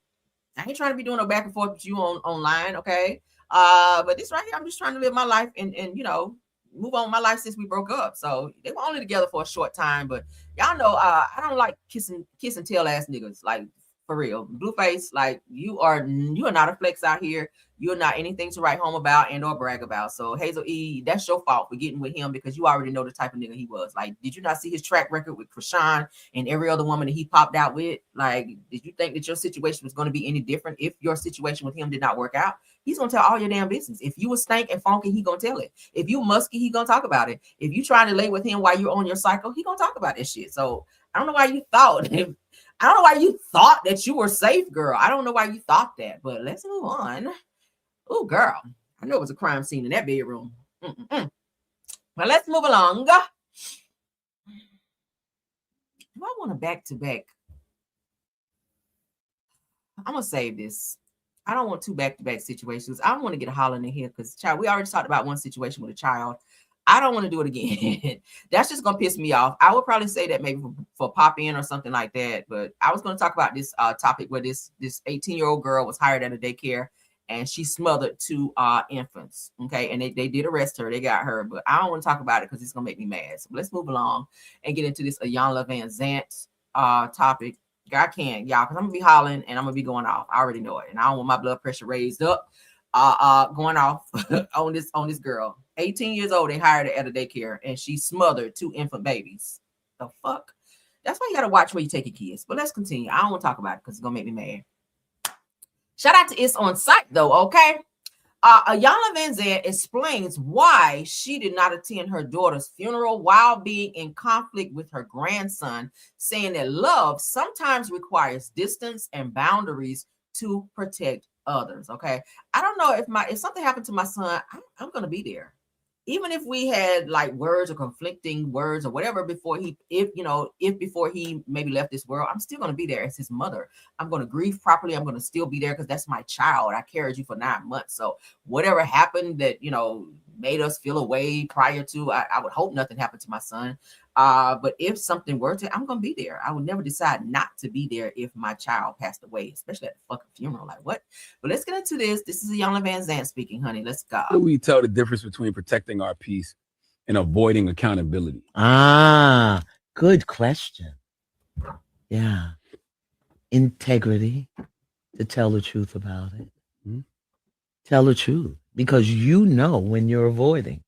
I ain't trying to be doing no back and forth with you online, okay? But this right here, I'm just trying to live my life and you know, move on with my life since we broke up. So they were only together for a short time, but y'all know I don't like kissing tail ass niggas. Like, for real. Blueface, like, you are not a flex out here. You're not anything to write home about and or brag about. So Hazel E, that's your fault for getting with him because you already know the type of nigga he was. Like, did you not see his track record with Krishan and every other woman that he popped out with? Like, did you think that your situation was going to be any different if your situation with him did not work out? He's gonna tell all your damn business. If you was stank and funky, he gonna tell it. If you musky, he gonna talk about it. If you trying to lay with him while you're on your cycle, he gonna talk about this shit. So I don't know why you thought that you were safe, girl. I don't know why you thought that, but let's move on. Oh, girl, I know it was a crime scene in that bedroom. Well, let's move along. Do I want a back-to-back? I'm gonna save this. I don't want two back-to-back situations. I don't want to get a hollering in here because, child, we already talked about one situation with a child. I don't want to do it again. That's just gonna piss me off. I would probably say that maybe for pop in or something like that. But I was gonna talk about this topic where this 18-year-old girl was hired at a daycare and she smothered two infants. Okay, and they did arrest her. They got her, but I don't want to talk about it because it's gonna make me mad. So let's move along and get into this Iyanla Vanzant topic. I can't, y'all, because I'm gonna be hollering and I'm gonna be going off. I already know it, and I don't want my blood pressure raised up. Going off on this girl, 18 years old. They hired her at a daycare, and she smothered two infant babies. The fuck? That's why you gotta watch where you take your kids. But let's continue. I don't want to talk about it because it's gonna make me mad. Shout out to It's On Site though. Okay. Iyanla Vanzant explains why she did not attend her daughter's funeral while being in conflict with her grandson, saying that love sometimes requires distance and boundaries to protect others. Okay, I don't know if something happened to my son, I'm gonna be there, even if we had like words or conflicting words or whatever before he maybe left this world. I'm still gonna be there as his mother. I'm gonna grieve properly. I'm gonna still be there because that's my child. I carried you for 9 months. So whatever happened that made us feel away prior to, I would hope nothing happened to my son. But if something were to, I'm gonna be there. I would never decide not to be there if my child passed away, especially at the fucking funeral. Like, what? But let's get into this. This is Iyanla Vanzant speaking, honey. Let's go. How do we tell the difference between protecting our peace and avoiding accountability? Good question. Yeah. Integrity, to tell the truth about it. Tell the truth, because you know when you're avoiding,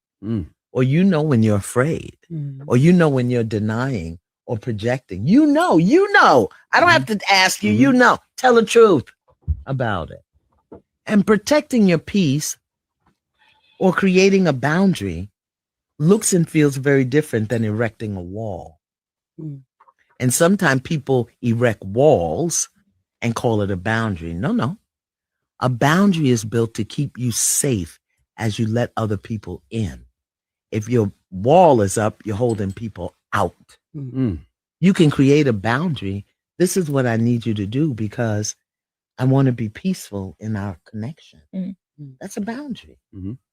or you know when you're afraid, or you know when you're denying or projecting. You know. I don't have to ask you. You know. Tell the truth about it. And protecting your peace or creating a boundary looks and feels very different than erecting a wall. And sometimes people erect walls and call it a boundary. No. A boundary is built to keep you safe as you let other people in. If your wall is up, you're holding people out. You can create a boundary. This is what I need you to do because I want to be peaceful in our connection. That's a boundary.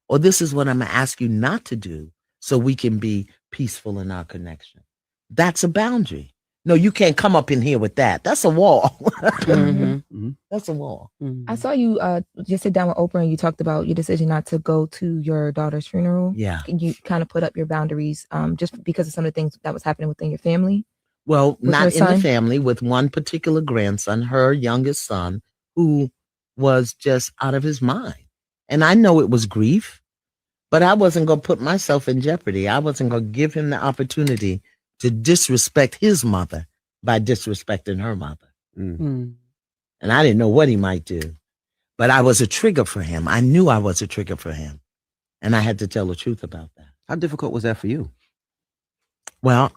Or this is what I'm going to ask you not to do so we can be peaceful in our connection. That's a boundary. No, you can't come up in here with that. That's a wall. That's a wall. I saw you just sit down with Oprah and you talked about your decision not to go to your daughter's funeral. Yeah. Can you kind of put up your boundaries just because of some of the things that was happening within your family? Well, not in the family, with one particular grandson, her youngest son, who was just out of his mind. And I know it was grief, but I wasn't going to put myself in jeopardy. I wasn't going to give him the opportunity to disrespect his mother by disrespecting her mother. And I didn't know what he might do. But I was a trigger for him. I knew I was a trigger for him. And I had to tell the truth about that. How difficult was that for you? Well,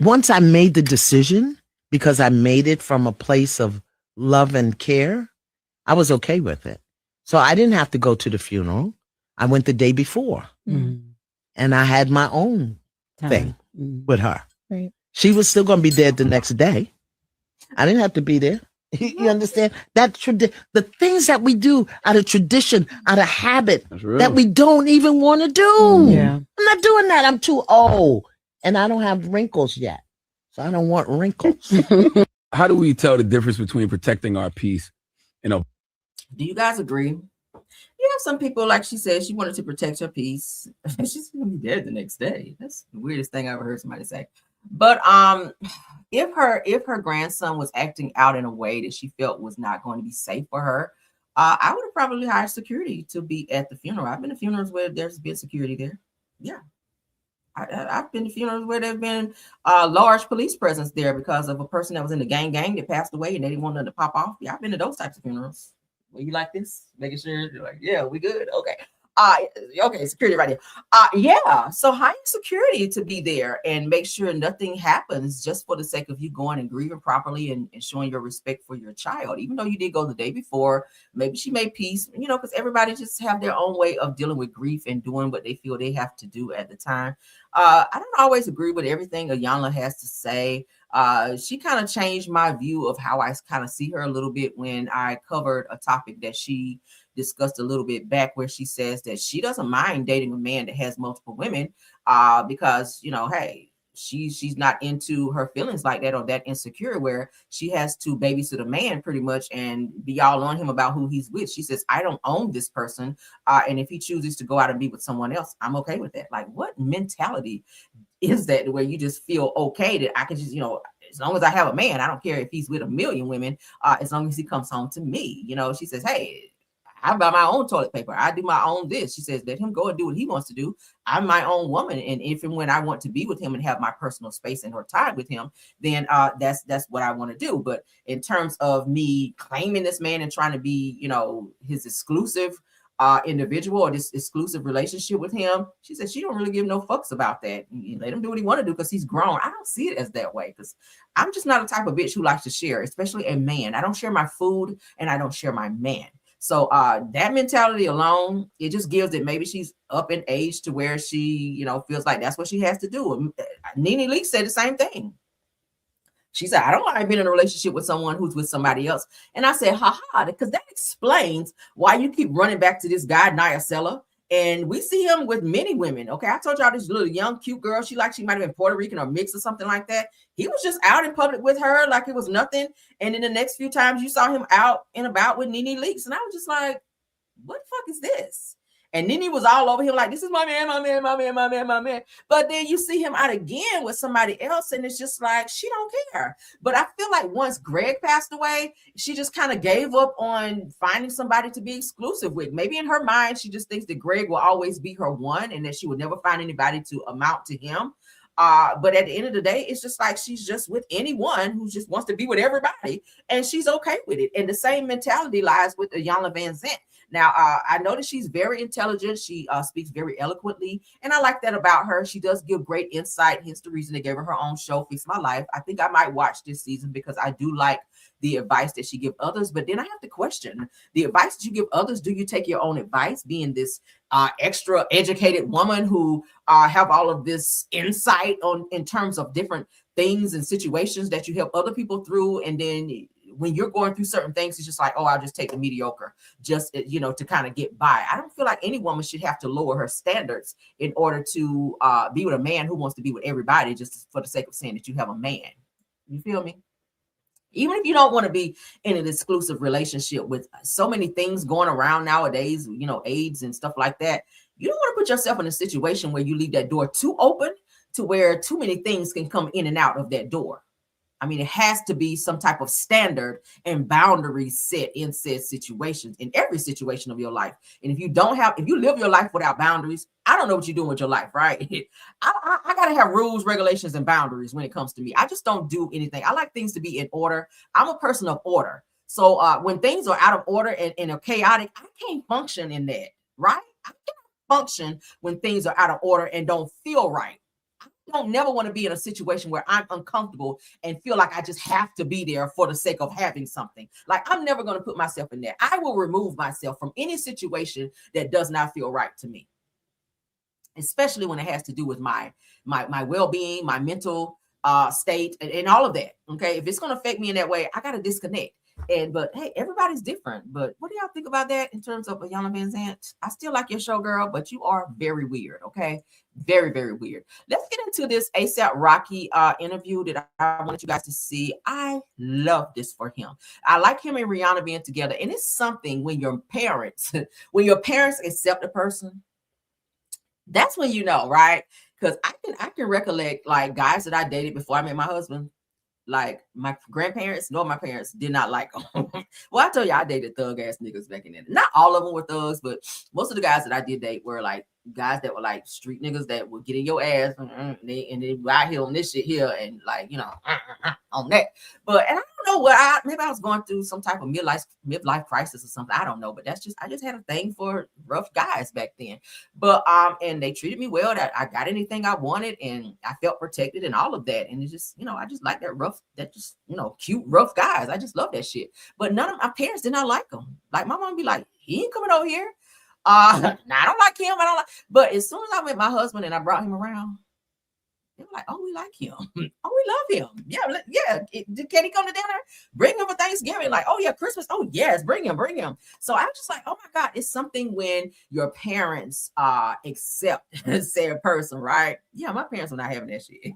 once I made the decision, because I made it from a place of love and care, I was okay with it. So I didn't have to go to the funeral. I went the day before. Mm. And I had my own thing with her. Right. She was still going to be dead the next day. I didn't have to be there. You understand? That the things that we do out of tradition, out of habit, that we don't even want to do. Yeah. I'm not doing that. I'm too old. And I don't have wrinkles yet. So I don't want wrinkles. How do we tell the difference between protecting our peace and a Do you guys agree? You have some people, like she said, she wanted to protect her peace. She's gonna be dead the next day. That's the weirdest thing I ever heard somebody say. But if her grandson was acting out in a way that she felt was not going to be safe for her, I would have probably hired security to be at the funeral. I've been to funerals where there's been security there. Yeah. I've been to funerals where there's been large police presence there because of a person that was in the gang that passed away and they didn't want them to pop off. Yeah, I've been to those types of funerals. Well, you like this? Making sure you're like, yeah, we good. Okay. Okay, security right here. Yeah. So hire security to be there and make sure nothing happens just for the sake of you going and grieving properly and showing your respect for your child. Even though you did go the day before, maybe she made peace, because everybody just have their own way of dealing with grief and doing what they feel they have to do at the time. I don't always agree with everything Iyanla has to say. She kind of changed my view of how I kind of see her a little bit when I covered a topic that she discussed a little bit back, where she says that she doesn't mind dating a man that has multiple women because, hey, she's not into her feelings like that or that insecure where she has to babysit a man pretty much and be all on him about who he's with. She says, I don't own this person. And if he chooses to go out and be with someone else, I'm okay with that. Like, what mentality is that where you just feel okay that I can just, as long as I have a man, I don't care if he's with a million women, as long as he comes home to me. She says, hey, I buy my own toilet paper. I do my own this. She says, let him go and do what he wants to do. I'm my own woman. And if and when I want to be with him and have my personal space and or time with him, then that's what I want to do. But in terms of me claiming this man and trying to be, his exclusive individual or this exclusive relationship with him, she said she don't really give no fucks about that. You let him do what he want to do because he's grown. I don't see it as that way because I'm just not a type of bitch who likes to share, especially a man. I don't share my food and I don't share my man. So that mentality alone, it just gives it. Maybe she's up in age to where she, feels like that's what she has to do. Nene Leakes said the same thing. She said, I don't like being in a relationship with someone who's with somebody else. And I said, because that explains why you keep running back to this guy, Nyasela. And we see him with many women. Okay, I told y'all this little young, cute girl. She might have been Puerto Rican or mixed or something like that. He was just out in public with her like it was nothing. And then the next few times you saw him out and about with Nene Leakes. And I was just like, what the fuck is this? And Nene was all over him like, this is my man, my man, my man, my man, my man. But then you see him out again with somebody else and it's just like, she don't care. But I feel like once Greg passed away, she just kind of gave up on finding somebody to be exclusive with. Maybe in her mind, she just thinks that Greg will always be her one and that she would never find anybody to amount to him. But at the end of the day, it's just like she's just with anyone who just wants to be with everybody and she's okay with it. And the same mentality lies with Iyanla Vanzant. Now, I know that she's very intelligent. She speaks very eloquently. And I like that about her. She does give great insight. Hence the reason they gave her own show, Fix My Life. I think I might watch this season because I do like the advice that she gives others. But then I have to question the advice that you give others. Do you take your own advice, being this extra educated woman who have all of this insight in terms of different things and situations that you help other people through? And then when you're going through certain things, it's just like, oh, I'll just take the mediocre just, to kind of get by. I don't feel like any woman should have to lower her standards in order to be with a man who wants to be with everybody just for the sake of saying that you have a man. You feel me? Even if you don't want to be in an exclusive relationship with so many things going around nowadays, AIDS and stuff like that, you don't want to put yourself in a situation where you leave that door too open to where too many things can come in and out of that door. I mean, it has to be some type of standard and boundaries set in said situations, in every situation of your life. And if you live your life without boundaries, I don't know what you're doing with your life, right? I got to have rules, regulations, and boundaries when it comes to me. I just don't do anything. I like things to be in order. I'm a person of order. So when things are out of order and are chaotic, I can't function in that, right? I can't function when things are out of order and don't feel right. I don't never want to be in a situation where I'm uncomfortable and feel like I just have to be there for the sake of having something. Like, I'm never going to put myself in there. I will remove myself from any situation that does not feel right to me, especially when it has to do with my well-being, my mental state, and all of that. Okay, if it's going to affect me in that way, I got to disconnect. But hey, everybody's different. But what do y'all think about that in terms of Iyanla Vanzant? I still like your show, girl, but you are very weird. Okay, very, very weird. Let's get into this A$AP Rocky interview that I wanted you guys to see. I love this for him. I like him and Rihanna being together, and it's something when your parents accept a person. That's when you know, right? Because I can recollect like guys that I dated before I met my husband. Like my grandparents, no, my parents did not like them. Well, I told you I dated thug ass niggas back in then. Not all of them were thugs, but most of the guys that I did date were like guys that were like street niggas that would get in your ass and they out here on this shit here and like, you know, on that. But and I don't know what maybe I was going through some type of midlife crisis or something. I don't know, but I just had a thing for rough guys back then. But and they treated me well. That I got anything I wanted and I felt protected and all of that. And it's just, you know, I just like that just, you know, cute rough guys. I just love that shit. But none of my parents did not like them. Like my mom be like, he ain't coming over here. I don't like him. I don't like. But as soon as I met my husband and I brought him around, they were like, "Oh, we like him. Oh, we love him. Yeah, can he come to dinner? Bring him for Thanksgiving. Like, oh yeah, Christmas. Oh yes, bring him. So I'm just like, oh my God, it's something when your parents accept said person, right? Yeah, my parents were not having that shit.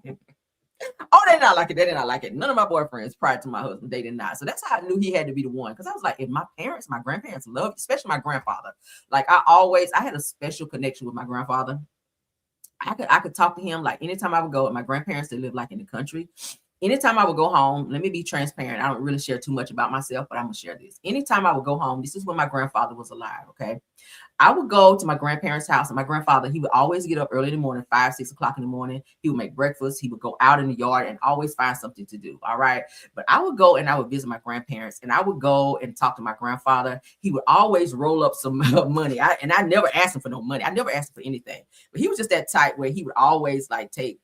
Oh, they did not like it. They did not like it. None of my boyfriends prior to my husband, they did not. So that's how I knew he had to be the one. Because I was like, if my grandparents loved, especially my grandfather, like I had a special connection with my grandfather. I could talk to him like anytime I would go. My grandparents, they live like in the country. Anytime I would go home, let me be transparent. I don't really share too much about myself, but I'm gonna share this. Anytime I would go home, this is when my grandfather was alive. Okay. I would go to my grandparents' house, and my grandfather, he would always get up early in the morning, 5, 6 o'clock in the morning. He would make breakfast. He would go out in the yard and always find something to do. All right. But I would go and I would visit my grandparents, and I would go and talk to my grandfather. He would always roll up some money. I never asked him for no money. I never asked him for anything. But he was just that type where he would always like take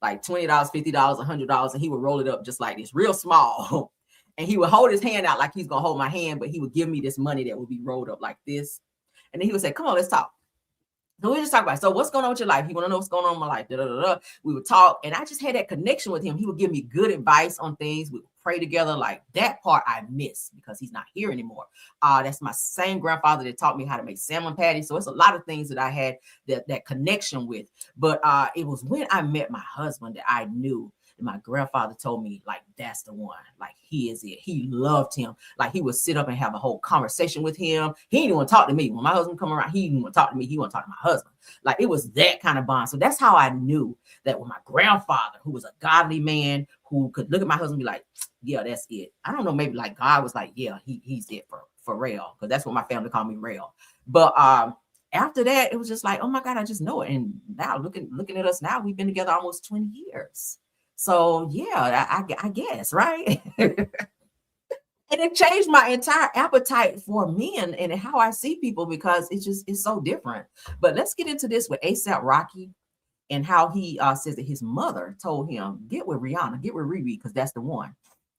like $20, $50, $100, and he would roll it up just like this, real small. And he would hold his hand out like he's gonna hold my hand, but he would give me this money that would be rolled up like this. And then he would say, come on, let's talk. So we just talk about it. So what's going on with your life? He want to know what's going on in my life. We would talk, and I just had that connection with him. He would give me good advice on things. We would pray together. Like that part I miss because he's not here anymore. That's my same grandfather that taught me how to make salmon patties. So it's a lot of things that I had that connection with. But it was when I met my husband that I knew. And my grandfather told me, like, that's the one. Like, he is it. He loved him. Like, he would sit up and have a whole conversation with him. He didn't want to talk to me. When my husband come around, he didn't want to talk to me. He want to talk to my husband. Like, it was that kind of bond. So that's how I knew that with my grandfather, who was a godly man, who could look at my husband and be like, yeah, that's it. I don't know, maybe like God was like, yeah, he's it for real. Because that's what my family called me, real. But after that, it was just like, oh my God, I just know it. And now looking at us now, we've been together almost 20 years. So yeah, I guess, right? And it changed my entire appetite for men and how I see people because it's so different. But let's get into this with A$AP Rocky and how he says that his mother told him, get with Rihanna, get with Riri, because that's the one.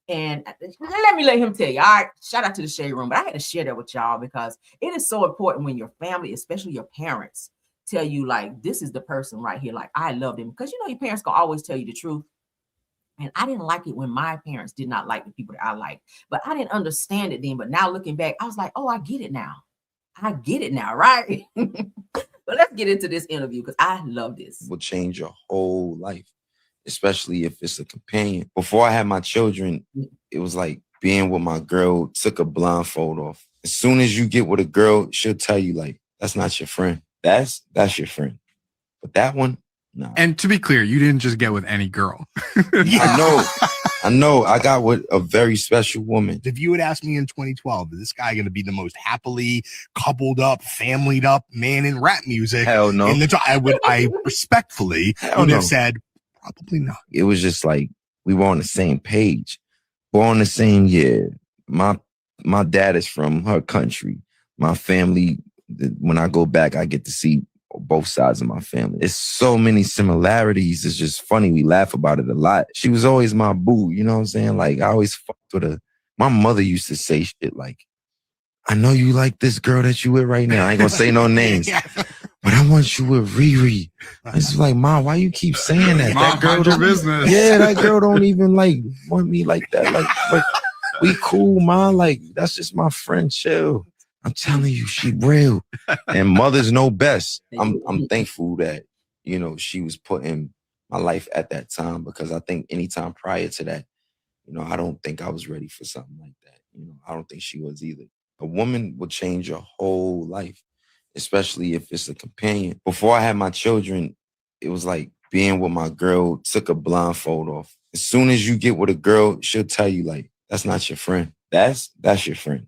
And let him tell you, all right, shout out to the Shade Room, but I had to share that with y'all because it is so important when your family, especially your parents, tell you like, this is the person right here. Like, I love them. Because, you know, your parents can always tell you the truth. And I didn't like it when my parents did not like the people that I liked, but I didn't understand it then. But now looking back, I was like, oh, I get it now. Right? But let's get into this interview because I love this. Will change your whole life, especially if it's a companion. Before I had my children, it was like being with my girl, took a blindfold off. As soon as you get with a girl, she'll tell you like, that's not your friend. That's your friend. But that one, no. And to be clear, you didn't just get with any girl. I know. I got with a very special woman. If you had asked me in 2012, is this guy going to be the most happily coupled up, familyed up man in rap music? Hell no. I respectfully would have said, probably not. It was just like we were on the same page. Born the same year. my dad is from her country. My family, when I go back, I get to see both sides of my family. It's so many similarities. It's just funny. We laugh about it a lot. She was always my boo. You know what I'm saying? Like, I always fucked with her. My mother used to say shit like, I know you like this girl that you with right now. I ain't gonna say no names. But I want you with Riri. It's like, Mom, why you keep saying that? Mom, That girl mind your don't, business. yeah, that girl don't even like want me like that. Like, but we cool, Mom. Like, that's just my friend. Chill. I'm telling you, she real. And mothers know best. I'm thankful that, you know, she was put in my life at that time, because I think anytime prior to that, you know, I don't think I was ready for something like that. You know, I don't think she was either. A woman will change your whole life, especially if it's a companion. Before I had my children, it was like being with my girl, took a blindfold off. As soon as you get with a girl, she'll tell you, like, that's not your friend. That's your friend.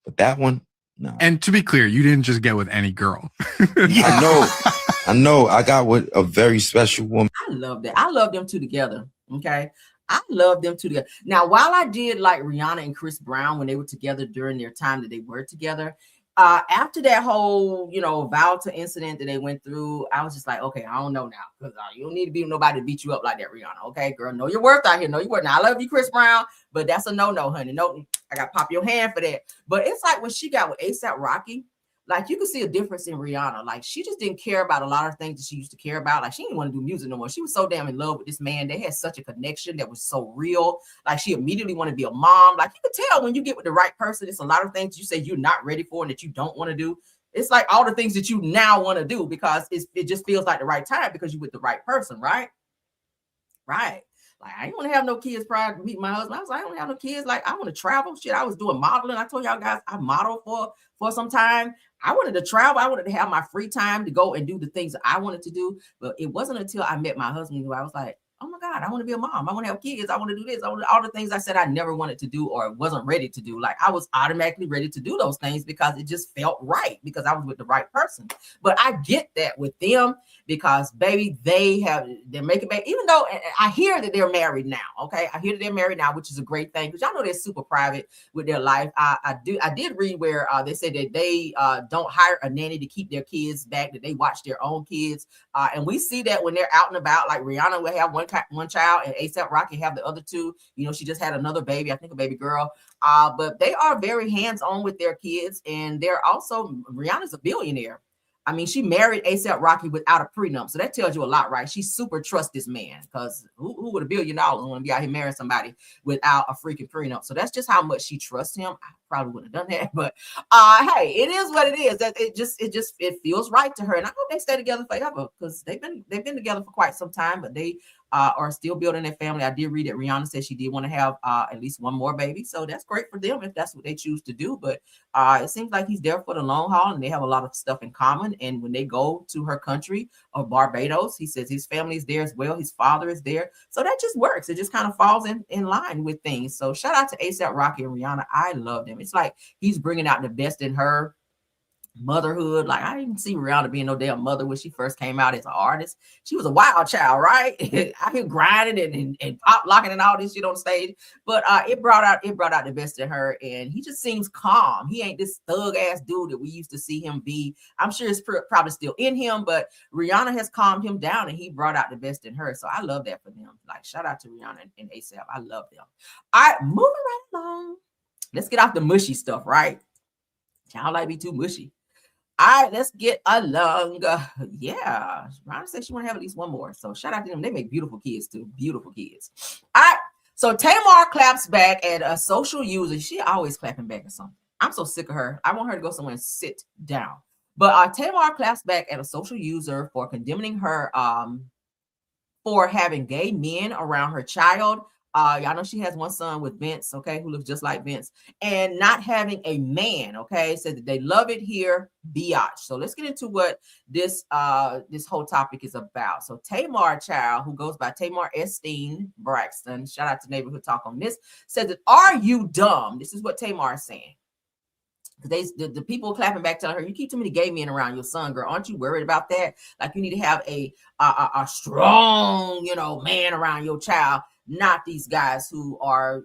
But that one, no. And to be clear, you didn't just get with any girl. I know. I got with a very special woman. I love that. I love them two together. Okay. I love them two together. Now, while I did like Rihanna and Chris Brown when they were together during their time that they were together, after that whole, you know, Valta incident that they went through, I was just like, okay, I don't know now, because you don't need to be with nobody to beat you up like that, Rihanna. Okay, girl, know your worth out here. Know your worth. Now, I love you, Chris Brown, but that's a no, honey. No, I got to pop your hand for that. But it's like when she got with A$AP Rocky, like you could see a difference in Rihanna. Like she just didn't care about a lot of things that she used to care about. Like she didn't want to do music no more. She was so damn in love with this man. They had such a connection that was so real. Like she immediately wanted to be a mom. Like you could tell when you get with the right person, it's a lot of things you say you're not ready for and that you don't want to do. It's like all the things that you now want to do because it just feels like the right time because you're with the right person, right? Right. Like I didn't want to have no kids prior to meeting my husband. I was like, I don't have no kids. Like I want to travel. Shit, I was doing modeling. I told y'all guys I modeled for some time. I wanted to travel. I wanted to have my free time to go and do the things that I wanted to do. But it wasn't until I met my husband who I was like, oh my God, I want to be a mom. I want to have kids. I want to do this. I want to, all the things I said I never wanted to do or wasn't ready to do. Like I was automatically ready to do those things because it just felt right because I was with the right person. But I get that with them because baby, they're making baby, even though I hear that they're married now. Okay. I hear that they're married now, which is a great thing because y'all know they're super private with their life. I did read where they said that they don't hire a nanny to keep their kids back, that they watch their own kids. And we see that when they're out and about, like Rihanna will have one child and A$AP Rocky have the other two. You know, she just had another baby, I think a baby girl. But they are very hands-on with their kids. And they're also, Rihanna's a billionaire. I mean, she married A$AP Rocky without a prenup. So that tells you a lot, right? She super trusts this man because who would $1 billion want to be out here marrying somebody without a freaking prenup? So that's just how much she trusts him. I probably wouldn't have done that, but hey, it is what it is. That it feels right to her. And I hope they stay together forever because they've been together for quite some time, but they are still building their family. I did read that Rihanna said she did want to have at least one more baby. So that's great for them if that's what they choose to do. But it seems like he's there for the long haul and they have a lot of stuff in common. And when they go to her country of Barbados, he says his family is there as well. His father is there. So that just works. It just kind of falls in line with things. So shout out to A$AP Rocky and Rihanna. I love them. It's like he's bringing out the best in her. Motherhood, like I didn't see Rihanna being no damn mother when she first came out as an artist. She was a wild child, right? I can grinding and pop locking and all this shit on stage, but it brought out the best in her, and he just seems calm. He ain't this thug ass dude that we used to see him be. I'm sure it's probably still in him, but Rihanna has calmed him down, and he brought out the best in her. So I love that for them. Like shout out to Rihanna and A$AP. I love them. All right, moving right along. Let's get off the mushy stuff, right? Y'all like me too mushy. All right, let's get along. Yeah, Rihanna said she want to have at least one more. So shout out to them. They make beautiful kids too. Beautiful kids. All right. So Tamar claps back at a social user. She always clapping back at something. I'm so sick of her. I want her to go somewhere and sit down. But Tamar claps back at a social user for condemning her for having gay men around her child. Y'all know she has one son with Vince, okay, who looks just like Vince, and not having a man, okay, said that they love it here, biatch. So let's get into what this whole topic is about. So Tamar child, who goes by Tamar Estine Braxton, shout out to Neighborhood Talk on this, said that, are you dumb? This is what Tamar is saying. The people clapping back telling her, you keep too many gay men around your son, girl. Aren't you worried about that? Like you need to have a strong, man around your child. not these guys who are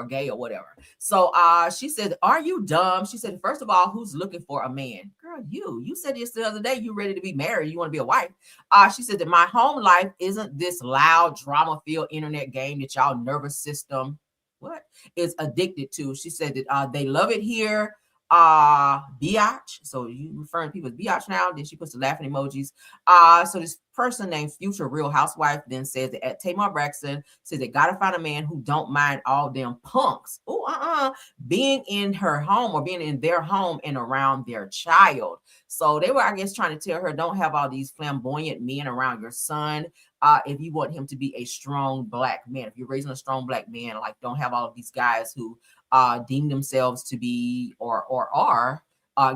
gay or whatever. So she said, are you dumb? She said, first of all, who's looking for a man? Girl, you said this the other day, you ready to be married, you want to be a wife. She said that my home life isn't this loud drama-filled internet game that y'all nervous system is addicted to. She said that they love it here. Biatch. So you referring to people as biatch now? Then she puts the laughing emojis. So this person named Future Real Housewife then says that at Tamar Braxton says they gotta find a man who don't mind all them punks. Being in her home or being in their home and around their child. So they were, I guess, trying to tell her, don't have all these flamboyant men around your son. If you want him to be a strong black man, if you're raising a strong black man, like don't have all of these guys who deem themselves to be or are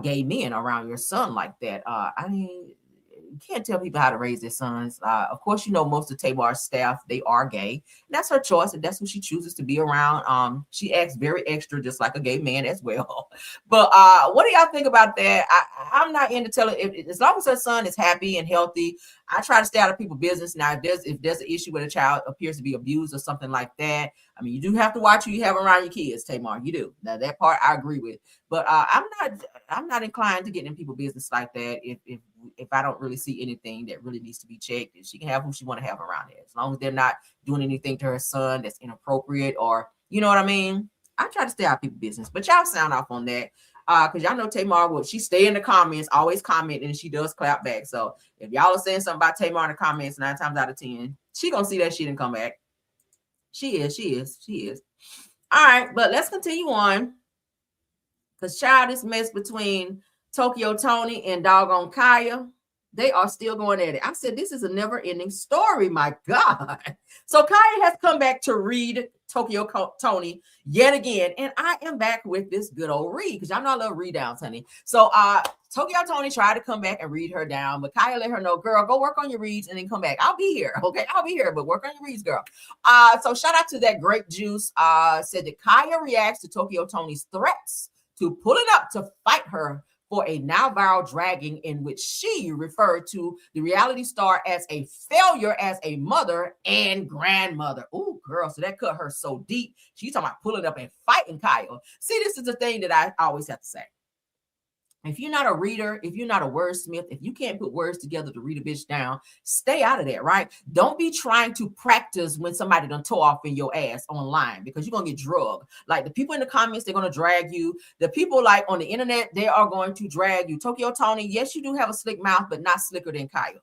gay men around your son like that. I mean, you can't tell people how to raise their sons. Of course, you know, most of Tamar's staff, they are gay. And that's her choice, and that's who she chooses to be around. She acts very extra, just like a gay man as well. But what do y'all think about that? I'm not into telling, as long as her son is happy and healthy, I try to stay out of people's business. Now, if there's an issue with a child appears to be abused or something like that, I mean, you do have to watch who you have around your kids, Tamar. You do. Now, that part I agree with. But I'm not inclined to get in people's business like that. If I don't really see anything that really needs to be checked, and she can have who she want to have around there, as long as they're not doing anything to her son that's inappropriate, or you know what I mean. I try to stay out of people's business. But y'all sound off on that. Because y'all know Tamar will, she stay in the comments, always comment, and she does clap back. So if y'all are saying something about Tamar in the comments, 9 times out of 10, she gonna see that shit and come back. She is. All right, but let's continue on. Because child, this mess between Tokyo Tony and doggone Kaya, they are still going at it. I said, this is a never-ending story, my God. So Kaya has come back to read Tokyo Tony yet again, and I am back with this good old read, because y'all know I love read downs, honey. So Tokyo Tony tried to come back and read her down, but Kaya let her know, girl, go work on your reads and then come back. I'll be here, okay? I'll be here, but work on your reads, girl. So shout out to that Grape Juice, said that Kaya reacts to Tokyo Tony's threats to pulling up to fight her for a now viral dragging in which she referred to the reality star as a failure as a mother and grandmother. Ooh, girl, so that cut her so deep. She's talking about pulling up and fighting Kyle. See, this is the thing that I always have to say. If you're not a reader, if you're not a wordsmith, if you can't put words together to read a bitch down, stay out of that, right? Don't be trying to practice when somebody done tore off in your ass online, because you're going to get drugged. Like the people in the comments, they're going to drag you. The people like on the internet, they are going to drag you. Tokyo Tony, yes, you do have a slick mouth, but not slicker than Kaya.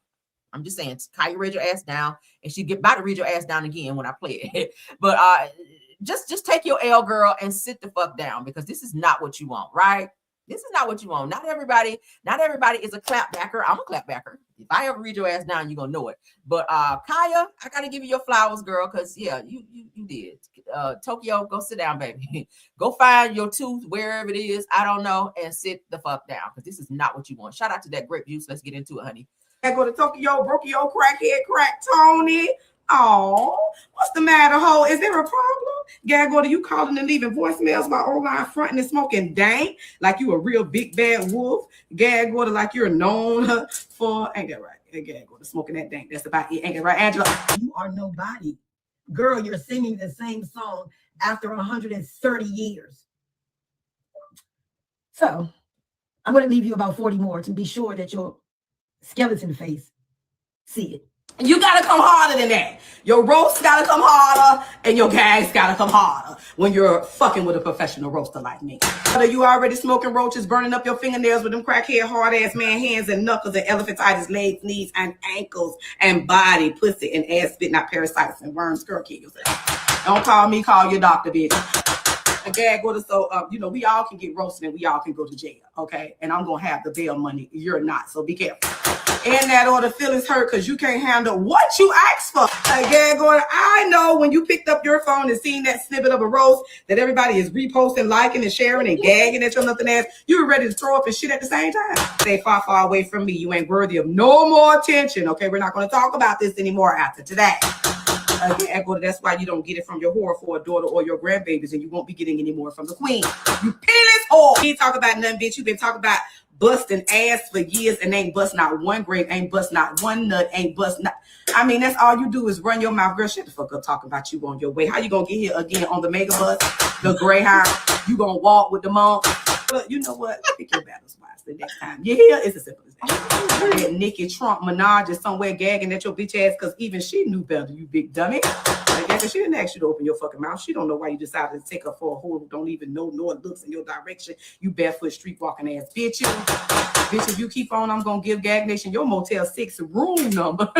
I'm just saying, Kaya read your ass down, and she get about to read your ass down again when I play it. But just take your L, girl, and sit the fuck down, because this is not what you want, right? This is not what you want. Not everybody is a clapbacker. I'm a clapbacker. If I ever read your ass down, you're gonna know it. But Kaya, I gotta give you your flowers, girl, because yeah, you did. Tokyo, go sit down, baby. Go find your tooth wherever it is. I don't know, and sit the fuck down, because this is not what you want. Shout out to that Grape Juice. Let's get into it, honey. I go to Tokyo, broke your crackhead, crack Tony. Oh, what's the matter, ho? Is there a problem? Gaggo, you calling and leaving voicemails while online fronting and smoking dank like you a real big bad wolf? Gaggo, like you're known for, ain't that right? Gaggo, smoking that dank. That's about it. Ain't that right, Angela? You are nobody. Girl, you're singing the same song after 130 years. So I'm going to leave you about 40 more to be sure that your skeleton face see it. You gotta come harder than that. Your roast gotta come harder, and your gags gotta come harder when you're fucking with a professional roaster like me. Whether you already smoking roaches, burning up your fingernails with them crackhead hard ass man hands and knuckles and elephantitis legs, knees and ankles and body, pussy and ass spit, not parasites and worms. Girl, kill yourself. Don't call me, call your doctor, bitch. A gag order, so we all can get roasted and we all can go to jail, okay? And I'm gonna have the bail money. You're not, so be careful. And that order feelings hurt because you can't handle what you asked for. Gag order, I know when you picked up your phone and seen that snippet of a roast that everybody is reposting, liking, and sharing and gagging at your nothing ass, you were ready to throw up and shit at the same time. Stay far, far away from me. You ain't worthy of no more attention, okay? We're not gonna talk about this anymore after today. That's why you don't get it from your whore for a daughter or your grandbabies, and you won't be getting any more from the queen. You penniless whore. You ain't talk about nothing, bitch. You've been talking about busting ass for years and ain't bust not one grape, ain't bust not one nut, ain't bust not. I mean, that's all you do is run your mouth. Girl, shut the fuck up talking about you on your way. How you gonna get here again on the mega bus, the Greyhound? You gonna walk with the monk? But you know what? Pick your battles wisely next time. You hear? It's as simple as that. Nikki Trump Minaj is somewhere gagging at your bitch ass because even she knew better, you big dummy. I guess she didn't ask you to open your fucking mouth. She don't know why you decided to take her for a whore who don't even know nor looks in your direction. You barefoot street walking ass bitch. Bitch, if you keep on, I'm gonna give Gag Nation your Motel 6 room number.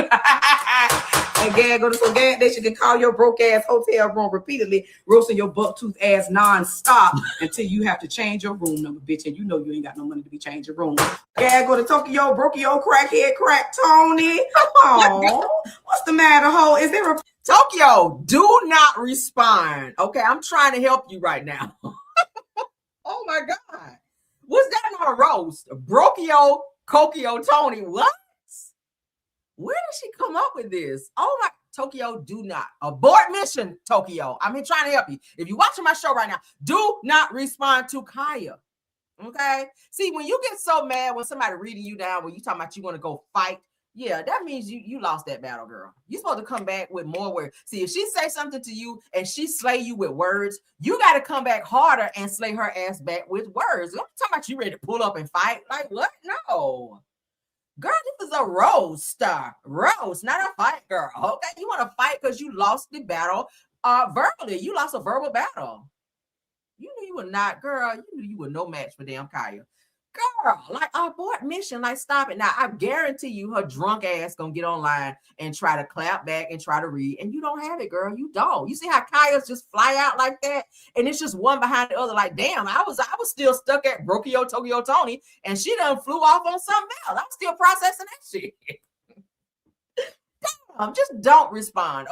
And Gag, go to so Gag Nation can call your broke ass hotel room repeatedly, roasting your buck tooth ass non-stop until you have to change your room number, bitch. And you know you ain't got no money to be changing room. Gag, go to Tokyo, Brokio, crackhead, crack Tony. Oh, what's the matter, ho? Is there a Tokyo, do not respond. Okay, I'm trying to help you right now. Oh my God. Was that not a roast? Brokio, Kokio, Tony, what? Where did she come up with this? Oh my, Tokyo, do not. Abort mission, Tokyo. I'm here trying to help you. If you're watching my show right now, do not respond to Kaya. Okay? See, when you get so mad when somebody reading you down, when you talking about you want to go fight, yeah, that means you lost that battle, girl. You're supposed to come back with more words. See, if she say something to you and she slay you with words, you got to come back harder and slay her ass back with words. I'm talking about you ready to pull up and fight. Like, what? No. Girl, this is a roast. Roast, not a fight, girl. Okay, you want to fight because you lost the battle verbally. You lost a verbal battle. You knew you were not, girl. You knew you were no match for damn Kaya. Girl, like abort mission, like stop it. Now, I guarantee you her drunk ass gonna get online and try to clap back and try to read, and you don't have it, girl. You don't. You see how Kaya's just fly out like that, and it's just one behind the other. Like, damn, I was still stuck at Brokio, Tokyo, Tony, and she done flew off on something else. I'm still processing that shit. Damn, just don't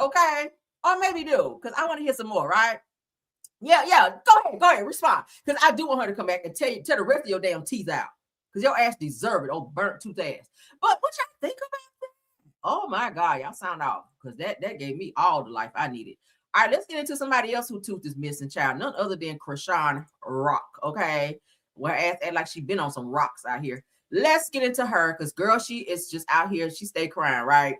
okay? Or maybe do, because I want to hear some more, right? Yeah. Go ahead, respond. Because I do want her to come back and tell the rest of your damn teeth out. Because your ass deserve it, old burnt tooth ass. But what y'all think about that? Oh my God, y'all sound off. Because that gave me all the life I needed. All right, let's get into somebody else who tooth is missing, child. None other than Krishan Rock, okay? Well, her ass act like she been on some rocks out here. Let's get into her. Because girl, she is just out here. She stay crying, right?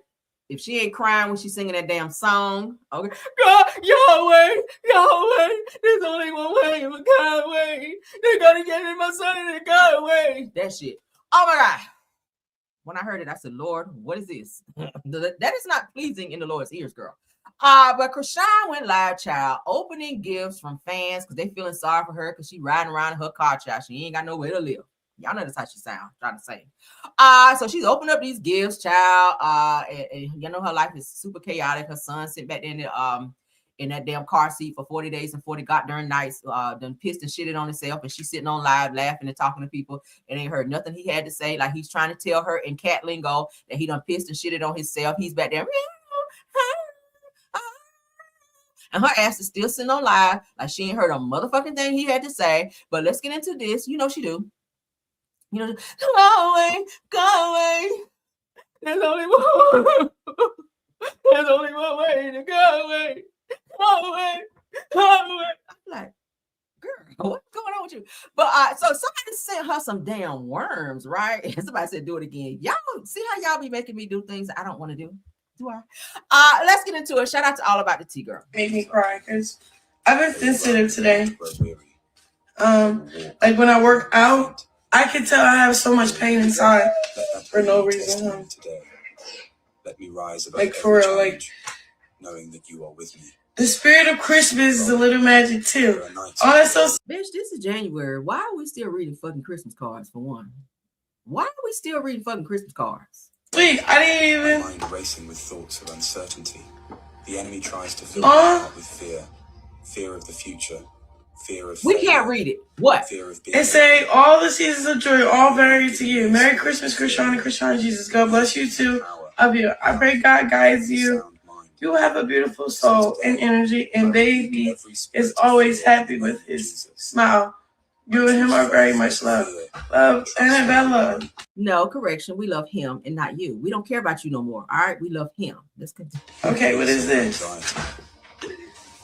If she ain't crying when she's singing that damn song, okay, God, Yahweh, there's only one way, but God way. They gotta get in my son and God way. That shit. Oh my God. When I heard it, I said, Lord, what is this? That is not pleasing in the Lord's ears, girl. But Krishan went live, child, opening gifts from fans because they feeling sorry for her because she riding around in her car, child. She ain't got nowhere to live. Y'all know that's how she sounds, trying to say. So she's opened up these gifts, child. And you know her life is super chaotic. Her son sitting back there in that damn car seat for 40 days and 40 goddamn nights, done pissed and shitted on himself, and she's sitting on live laughing and talking to people and ain't heard nothing he had to say. Like he's trying to tell her in cat lingo that he done pissed and shitted on himself. He's back there. And her ass is still sitting on live like she ain't heard a motherfucking thing he had to say. But let's get into this. You know she do. You know, go away. There's only one. There's only one way to go away. Go away. I'm like, girl, what's going on with you? But so somebody sent her some damn worms, right? And somebody said, do it again. Y'all see how y'all be making me do things I don't want to do? Do I? Let's get into it. Shout out to All About the Tea Girl. Made me cry because I've been sensitive today. Like when I work out, I can tell I have so much pain inside for no reason. Let me rise above like for real, like knowing that you are with me. The spirit of Christmas is a little magic too. Oh, that's so. Bitch, this is January. Why are we still reading fucking Christmas cards for one? Why are we still reading fucking Christmas cards? Sweet, I didn't even. My mind racing with thoughts of uncertainty. The enemy tries to fill my heart with fear. Fear of the future. Fear of. We can't read it. What? Fear of being. It say all the seasons of joy, all vary to you. Merry Christmas, Krishan and Krishan Jesus. God bless you too. Of you. I pray God guides you. You have a beautiful soul and energy, and baby is always happy with his smile. You and him are very much loved. Love, Annabella. No, correction. We love him and not you. We don't care about you no more. All right? We love him. Let's continue. Okay, what is this?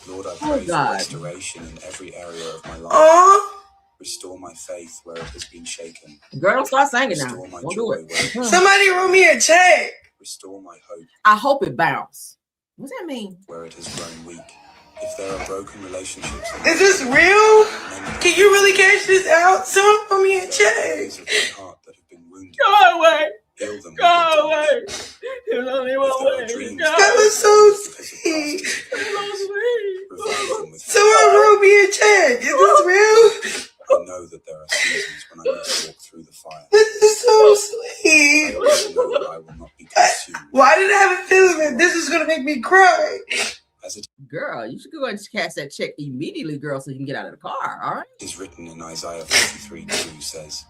Lord, I pray for restoration in every area of my life. Oh, Restore my faith where it has been shaken. Girl, don't start singing now. Restore my Don't joy do where it. it has Somebody wrote me a check. Restore my hope I hope it bounce. What's that mean? where it has grown weak. If there are broken relationships, Is this real? Can you really cash this out? Someone wrote me a check. areas of my heart that have been wounded, Go away. heal them. Go away. There's only one If there are way. dreams That was so sweet. Someone wrote me a check. Is this real? I know that there are seasons when I must walk through the fire. This is so sweet. I also know that I will not be consumed. Why did I have a feeling that this is gonna make me cry? As it Girl, you should go and cash that check immediately, girl, so you can get out of the car, all right? is written in Isaiah 43:2 says,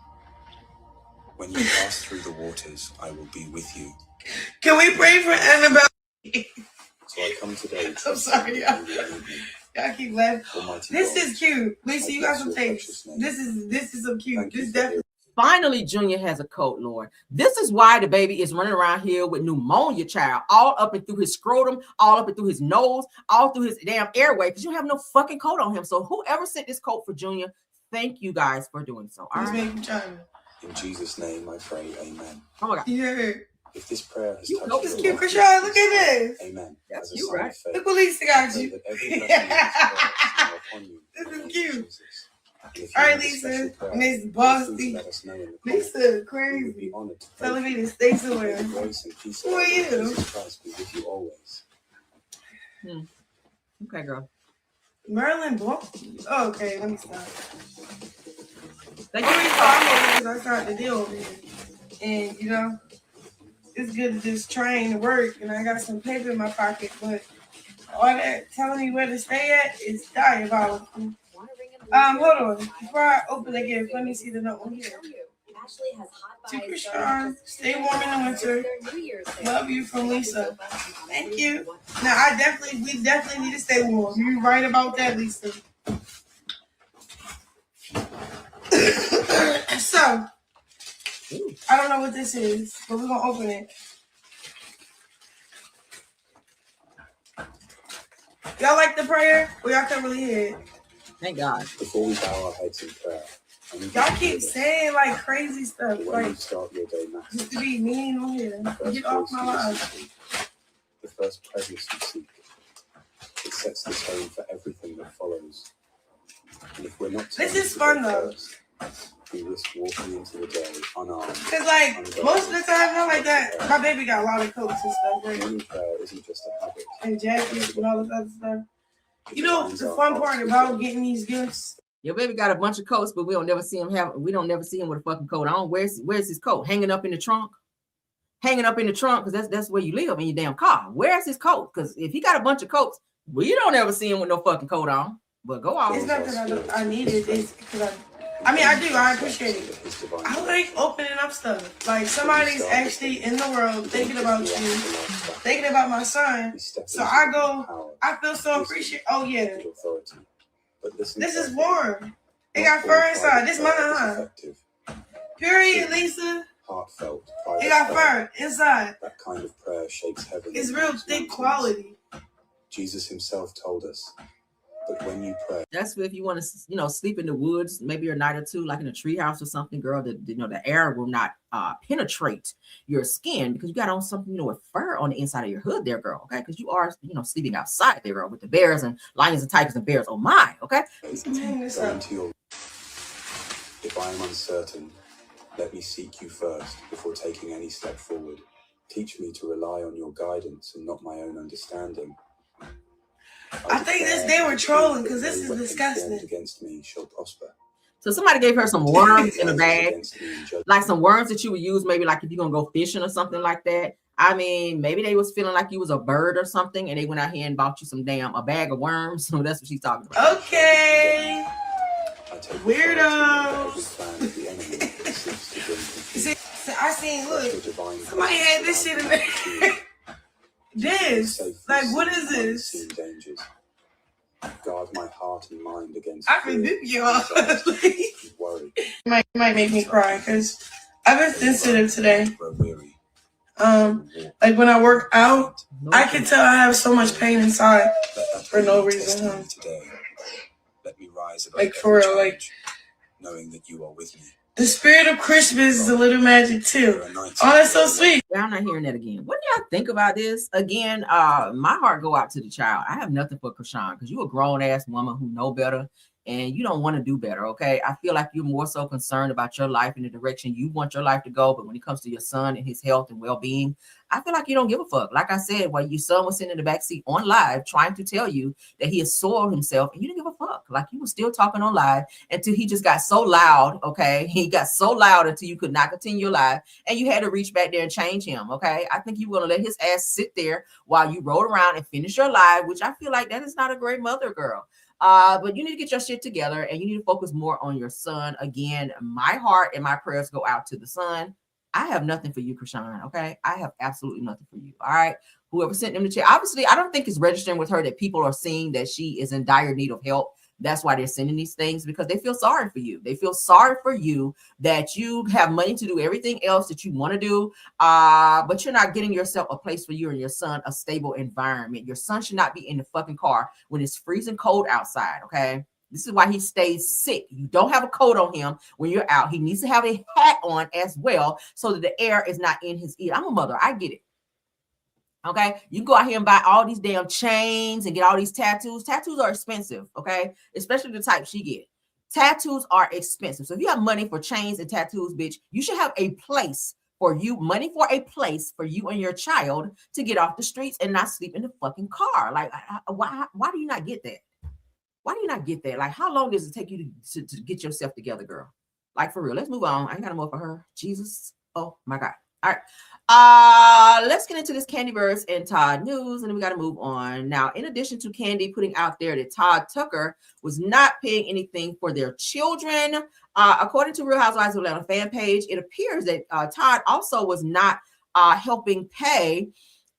when you pass through the waters, I will be with you. Can we pray for Annabelle? So I come today. I'm sorry, y'all. Y'all keep laughing. This is cute. Lisa, you got some taste. This is so cute. This definitely. Finally, Junior has a coat, Lord. This is why the baby is running around here with pneumonia, child, all up and through his scrotum, all up and through his nose, all through his damn airway, because you have no fucking coat on him. So whoever sent this coat for Junior, thank you guys for doing so. All right? In Jesus' name I pray, amen. Oh my God. Yeah. If this prayer has touched This is your cute, life, Krishan. Look at this. amen. That's As a cute, sign right? of faith, Look what Lisa got pray you. that every blessing in this prayer is now upon you. This in the is name of cute. Jesus. And if you All right, need a special Lisa. prayer, Miss please Bossy. let us know in the comments. Lisa, We would crazy. be honored to pray Telling for me you. to stay May somewhere. the grace and peace of Who our are Lord you? Jesus Christ be with you always. Okay, girl. Merlin Blanc. Oh, okay, let me stop. Thank Only you. time I started to deal with it. And, you know, it's good to just train to work. And I got some paper in my pocket, but all that telling me where to stay at is diabolical. Hold on. Before I open the gift, let me see the note on here. To Krishan, stay warm in the winter. Love you from Lisa. Thank you. Now we definitely need to stay warm. You're right about that, Lisa. So, I don't know what this is, but we're gonna open it. Y'all like the prayer? Or y'all can really hear it? Thank God. Before we bow our heads in prayer, I need you Y'all to keep know this. saying like crazy stuff, When you like start your day, Max, just to be mean on here. Get off my life. the first presence you seek. It sets the tone for everything that follows. And if we're not This is fun though. we risk walking into the day unarmed. Cause like most of the time, not like that. My baby got a lot of coats and stuff, right? Morning prayer isn't just a habit. And jackets and all this other stuff. You know the fun part about getting these gifts? Your baby got a bunch of coats, but we don't never see him with a fucking coat on. Where's his coat? Hanging up in the trunk? Hanging up in the trunk, because that's where you live in your damn car. Where's his coat? Because if he got a bunch of coats, you don't ever see him with no fucking coat on. But go on. It's not that I need it. It's because I do. I appreciate it. I like opening up stuff. Like somebody's actually in the world thinking about you, thinking about my son. So I feel so appreciated. Oh yeah. This is warm. It got fur inside. This mine, huh? Period, Lisa. Heartfelt. It got fur inside. That kind of prayer shakes heaven. It's real thick quality. Jesus himself told us that when you pray, That's if you want to, sleep in the woods, maybe a night or two, like in a treehouse or something, girl. The air will not penetrate your skin because you got on something, with fur on the inside of your hood, there, girl. Okay, because you are, sleeping outside there, girl, with the bears and lions and tigers and bears. Oh my, okay. go into your. If I am uncertain, let me seek you first before taking any step forward. Teach me to rely on your guidance and not my own understanding. I think they were trolling because this is disgusting. Against me shall prosper. So somebody gave her some worms in a bag, like some worms that you would use, maybe like if you're gonna go fishing or something like that. I mean, maybe they was feeling like you was a bird or something, and they went out here and bought you a bag of worms. So that's what she's talking about. Okay. Weirdos. See, I seen, look, somebody had this shit in there. This, like, what is this? Guard my heart and mind against. I rebuke y'all. Might make me cry because I've been sensitive today. Like when I work out, I can tell I have so much pain inside for no reason. Let me rise above like for real, like knowing that you are with me. The spirit of Christmas is a little magic too. Oh, that's so sweet. I'm not hearing that again. What do y'all think about this? Again, my heart go out to the child. I have nothing for Krishan because you a grown ass woman who know better and you don't want to do better. Okay. I feel like you're more so concerned about your life and the direction you want your life to go. But when it comes to your son and his health and well-being, I feel like you don't give a fuck. Like I said, while your son was sitting in the backseat on live trying to tell you that he has soiled himself and you didn't give a fuck. Like you were still talking on live until he just got so loud. Okay. He got so loud until you could not continue your live and you had to reach back there and change him. Okay. I think you were going to let his ass sit there while you rode around and finish your live, which I feel like that is not a great mother, girl. But you need to get your shit together and you need to focus more on your son. Again, my heart and my prayers go out to the son. I have nothing for you, Krishan. Okay. I have absolutely nothing for you. All right. Whoever sent them the check. Obviously, I don't think it's registering with her that people are seeing that she is in dire need of help. That's why they're sending these things because they feel sorry for you. They feel sorry for you that you have money to do everything else that you want to do. But you're not getting yourself a place for you and your son, a stable environment. Your son should not be in the fucking car when it's freezing cold outside. Okay. This is why he stays sick. You don't have a coat on him when you're out. He needs to have a hat on as well so that the air is not in his ear. I'm a mother. I get it. Okay. You can go out here and buy all these damn chains and get all these tattoos. Tattoos are expensive. Okay. Especially the type she get. Tattoos are expensive. So if you have money for chains and tattoos, bitch, you should have a place for you, money for a place for you and your child to get off the streets and not sleep in the fucking car. Like, why do you not get that? Why do you not get that? Like, how long does it take you to get yourself together, girl? Like, for real. Let's move on. I ain't got no more for her. Jesus. Oh, my God. All right. Let's get into this Candy Verse and Todd news, and then we got to move on. Now, in addition to Candy putting out there that Todd Tucker was not paying anything for their children, according to Real Housewives of Atlanta fan page, it appears that Todd also was not helping pay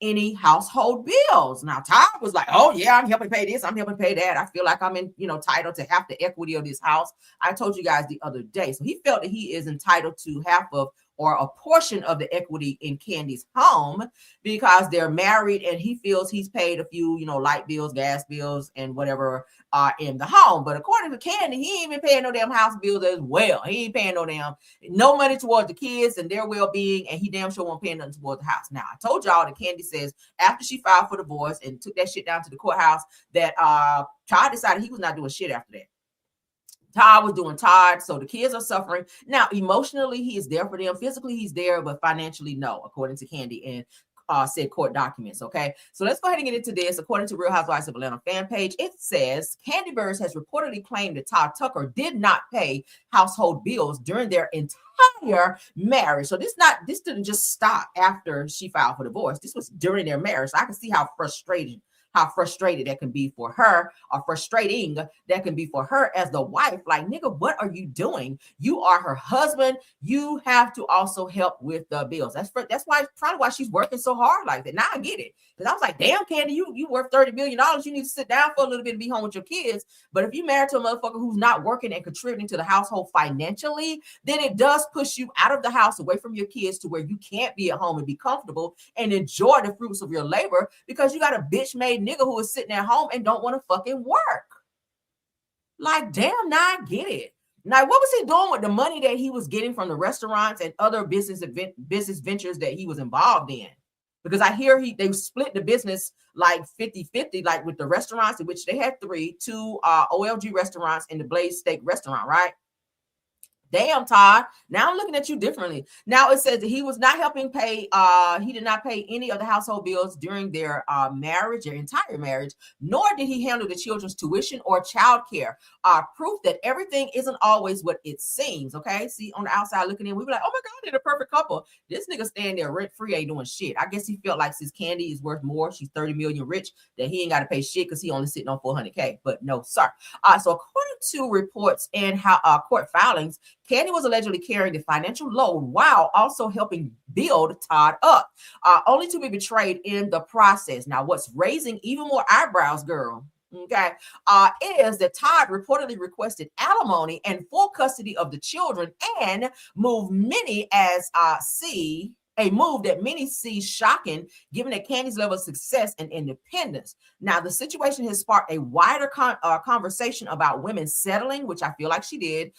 any household bills. Now Todd was like, oh yeah, I'm helping pay this, I'm helping pay that. I feel like I'm entitled to half the equity of this house. I told you guys the other day. So he felt that he is entitled to half of or a portion of the equity in Candy's home because they're married and he feels he's paid a few, light bills, gas bills, and whatever in the home. But according to Candy, he ain't even paying no damn house bills as well. He ain't paying no money towards the kids and their well-being, and he damn sure won't pay nothing towards the house. Now, I told y'all that Candy says after she filed for divorce and took that shit down to the courthouse that Todd decided he was not doing shit after that. Todd was doing Todd, so the kids are suffering. Now, emotionally, he is there for them. Physically, he's there, but financially, no, according to Candy and said court documents, okay? So let's go ahead and get into this. According to Real Housewives of Atlanta fan page, it says Candy Verse has reportedly claimed that Todd Tucker did not pay household bills during their entire marriage. So this didn't just stop after she filed for divorce. This was during their marriage. So I can see how frustrated that can be for her, or frustrating that can be for her as the wife. Like, nigga, what are you doing? You are her husband. You have to also help with the bills. That's probably why she's working so hard like that. Now I get it. Because I was like, damn, Candy, you worth $30 million. You need to sit down for a little bit and be home with your kids. But if you're married to a motherfucker who's not working and contributing to the household financially, then it does push you out of the house, away from your kids, to where you can't be at home and be comfortable and enjoy the fruits of your labor because you got a bitch-made nigga who is sitting at home and don't want to fucking work. Like, damn, now I get it. Now, what was he doing with the money that he was getting from the restaurants and other business ventures that he was involved in? Because I hear they split the business like 50-50, like with the restaurants, in which they had two OLG restaurants and the Blaze Steak restaurant, right? Damn, Todd. Now I'm looking at you differently. Now it says that he was not helping pay. He did not pay any of the household bills during their marriage, their entire marriage, nor did he handle the children's tuition or childcare. Proof that everything isn't always what it seems. Okay. See, on the outside looking in, we were like, oh my God, they're the perfect couple. This nigga staying there rent free, ain't doing shit. I guess he felt like since Candy is worth more, she's 30 million rich, that he ain't got to pay shit because he only sitting on 400K. But no, sir. So according to reports and court filings, Candy was allegedly carrying the financial load while also helping build Todd up, only to be betrayed in the process. Now, what's raising even more eyebrows, girl, okay, is that Todd reportedly requested alimony and full custody of the children and moved many as a move that many see shocking given that Candy's level of success and independence. Now, the situation has sparked a wider conversation about women settling, which I feel like she did,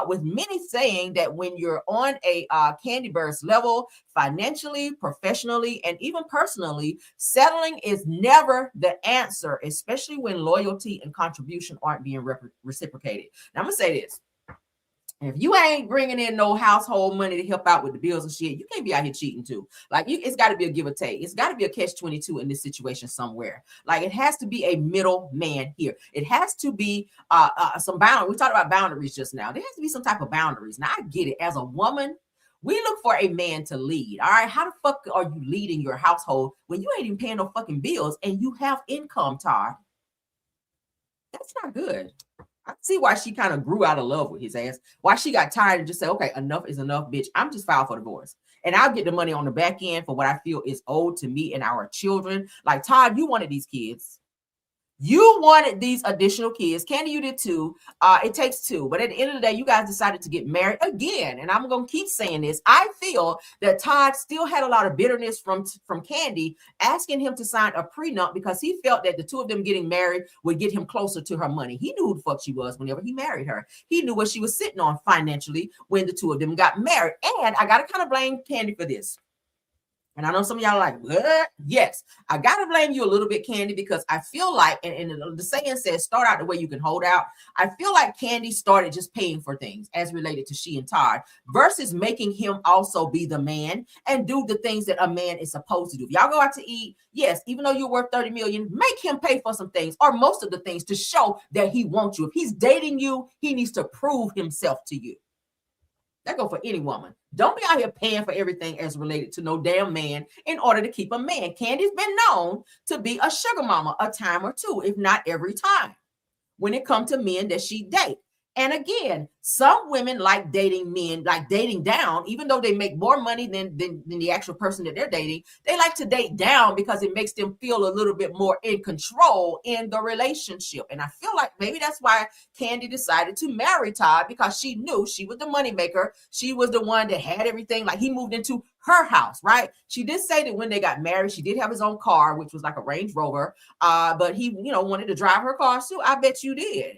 with many saying that when you're on a Kandi Burruss level, financially, professionally, and even personally, settling is never the answer, especially when loyalty and contribution aren't being reciprocated. Now, I'm going to say this. If you ain't bringing in no household money to help out with the bills and shit, you can't be out here cheating too. Like, it's got to be a give or take. It's got to be a catch-22 in this situation somewhere. Like, it has to be a middle man here. It has to be some boundaries. We talked about boundaries just now. There has to be some type of boundaries. Now, I get it. As a woman, we look for a man to lead. All right. How the fuck are you leading your household when you ain't even paying no fucking bills and you have income, Todd? That's not good. I see why she kind of grew out of love with his ass. Why she got tired and just said, okay, enough is enough, bitch. I'm just filed for divorce. And I'll get the money on the back end for what I feel is owed to me and our children. Like, Todd, you wanted these kids. You wanted these additional kids. Kandi, you did too. It takes two. But at the end of the day, you guys decided to get married again. And I'm going to keep saying this. I feel that Todd still had a lot of bitterness from Kandi asking him to sign a prenup because he felt that the two of them getting married would get him closer to her money. He knew who the fuck she was whenever he married her. He knew what she was sitting on financially when the two of them got married. And I got to kind of blame Kandi for this. And I know some of y'all are like, what? Yes, I got to blame you a little bit, Kandi, because I feel like, and the saying says, start out the way you can hold out. I feel like Kandi started just paying for things as related to she and Todd versus making him also be the man and do the things that a man is supposed to do. If y'all go out to eat, yes, even though you're worth $30 million, make him pay for some things or most of the things to show that he wants you. If he's dating you, he needs to prove himself to you. That go for any woman. Don't be out here paying for everything as related to no damn man in order to keep a man. Candy's been known to be a sugar mama a time or two, if not every time, when it comes to men that she date. And again, some women like dating men, like dating down, even though they make more money than the actual person that they're dating. They like to date down because it makes them feel a little bit more in control in the relationship. And I feel like maybe that's why Kandi decided to marry Todd, because she knew she was the moneymaker. She was the one that had everything. Like, he moved into her house, right? She did say that when they got married, she did have his own car, which was like a Range Rover. But he, wanted to drive her car too. I bet you did.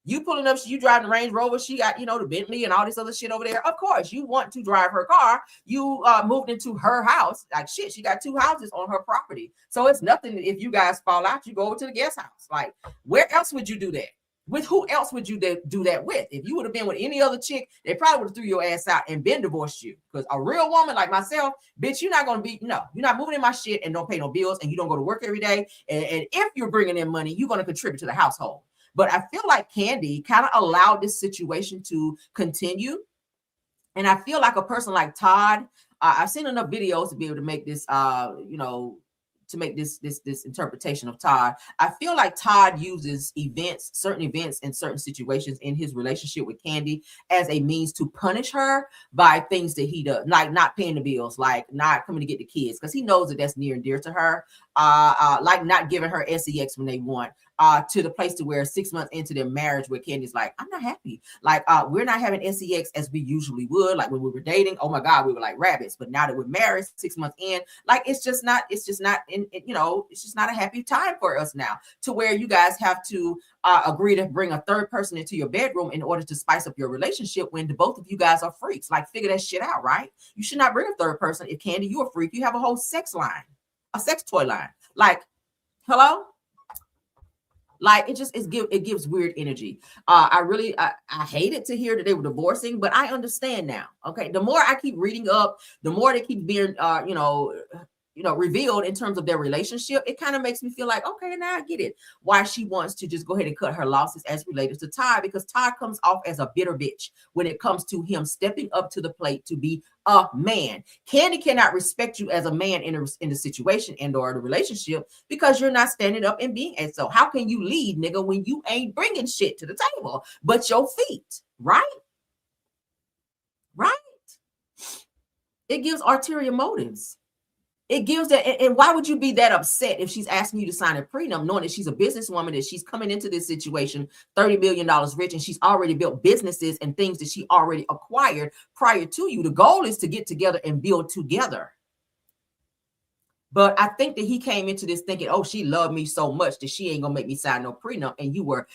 You pulling up, you driving the Range Rover, she got, the Bentley and all this other shit over there. Of course, you want to drive her car. You moved into her house. Like, shit, she got 2 houses on her property. So it's nothing if you guys fall out, you go over to the guest house. Like, where else would you do that? With who else would you do that with? If you would have been with any other chick, they probably would have threw your ass out and been divorced you. Because a real woman like myself, bitch, you're not going to be, no, you're not moving in my shit and don't pay no bills and you don't go to work every day. And if you're bringing in money, you're going to contribute to the household. But I feel like Kandi kind of allowed this situation to continue. And I feel like a person like Todd, I've seen enough videos to be able to make this, to make this interpretation of Todd. I feel like Todd uses certain events and certain situations in his relationship with Kandi as a means to punish her by things that he does, like not paying the bills, like not coming to get the kids, because he knows that that's near and dear to her, like not giving her sex when they want. To the place to where 6 months into their marriage where Candy's like, I'm not happy. Like, we're not having sex as we usually would. Like, when we were dating, oh my God, we were like rabbits. But now that we're married 6 months in, like, it's just not a happy time for us now, to where you guys have to agree to bring a third person into your bedroom in order to spice up your relationship when the both of you guys are freaks. Like, figure that shit out, right? You should not bring a third person. If Kandi, you a freak, you have a whole sex line, a sex toy line. Like, hello? Like, it gives weird energy. I hated to hear that they were divorcing, but I understand now. Okay, the more I keep reading up, the more they keep being revealed in terms of their relationship, it kind of makes me feel like, okay, now I get it. Why she wants to just go ahead and cut her losses as related to Todd, because Todd comes off as a bitter bitch when it comes to him stepping up to the plate to be a man. Kandi cannot respect you as a man in the situation and or the relationship because you're not standing up and being. And so how can you lead, nigga, when you ain't bringing shit to the table but your feet, right? Right? It gives ulterior motives. It gives that, and why would you be that upset if she's asking you to sign a prenup, knowing that she's a businesswoman, that she's coming into this situation $30 million rich, and she's already built businesses and things that she already acquired prior to you. The goal is to get together and build together. But I think that he came into this thinking, oh, she loved me so much that she ain't gonna make me sign no prenup. And you were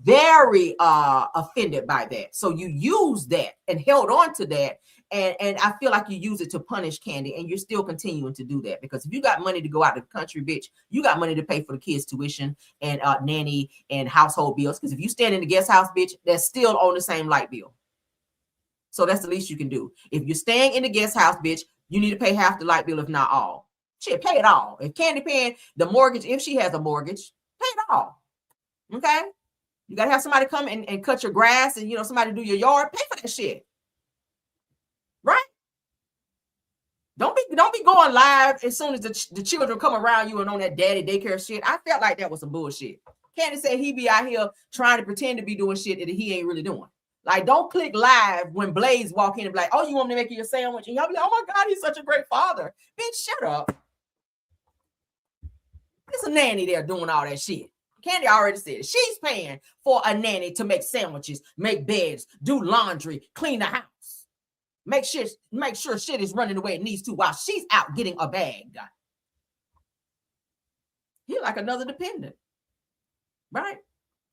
very offended by that. So you used that and held on to that. And I feel like you use it to punish Candy, and you're still continuing to do that, because if you got money to go out to the country, bitch, you got money to pay for the kids' tuition and nanny and household bills. Because if you stand in the guest house, bitch, that's still on the same light bill. So that's the least you can do. If you're staying in the guest house, bitch, you need to pay half the light bill, if not all. Shit, pay it all. If Candy paying the mortgage, if she has a mortgage, pay it all. Okay? You got to have somebody come and cut your grass, and, somebody do your yard. Pay for that shit. Right? Don't be going live as soon as the children come around you and on that daddy daycare shit. I felt like that was some bullshit. Candy said he be out here trying to pretend to be doing shit that he ain't really doing. Like, don't click live when Blaze walk in and be like, oh, you want me to make you a sandwich? And y'all be like, oh my God, he's such a great father. Bitch, shut up. It's a nanny there doing all that shit. Candy already said it. She's paying for a nanny to make sandwiches, make beds, do laundry, clean the house. Make sure shit is running the way it needs to while she's out getting a bag. You're like another dependent. Right?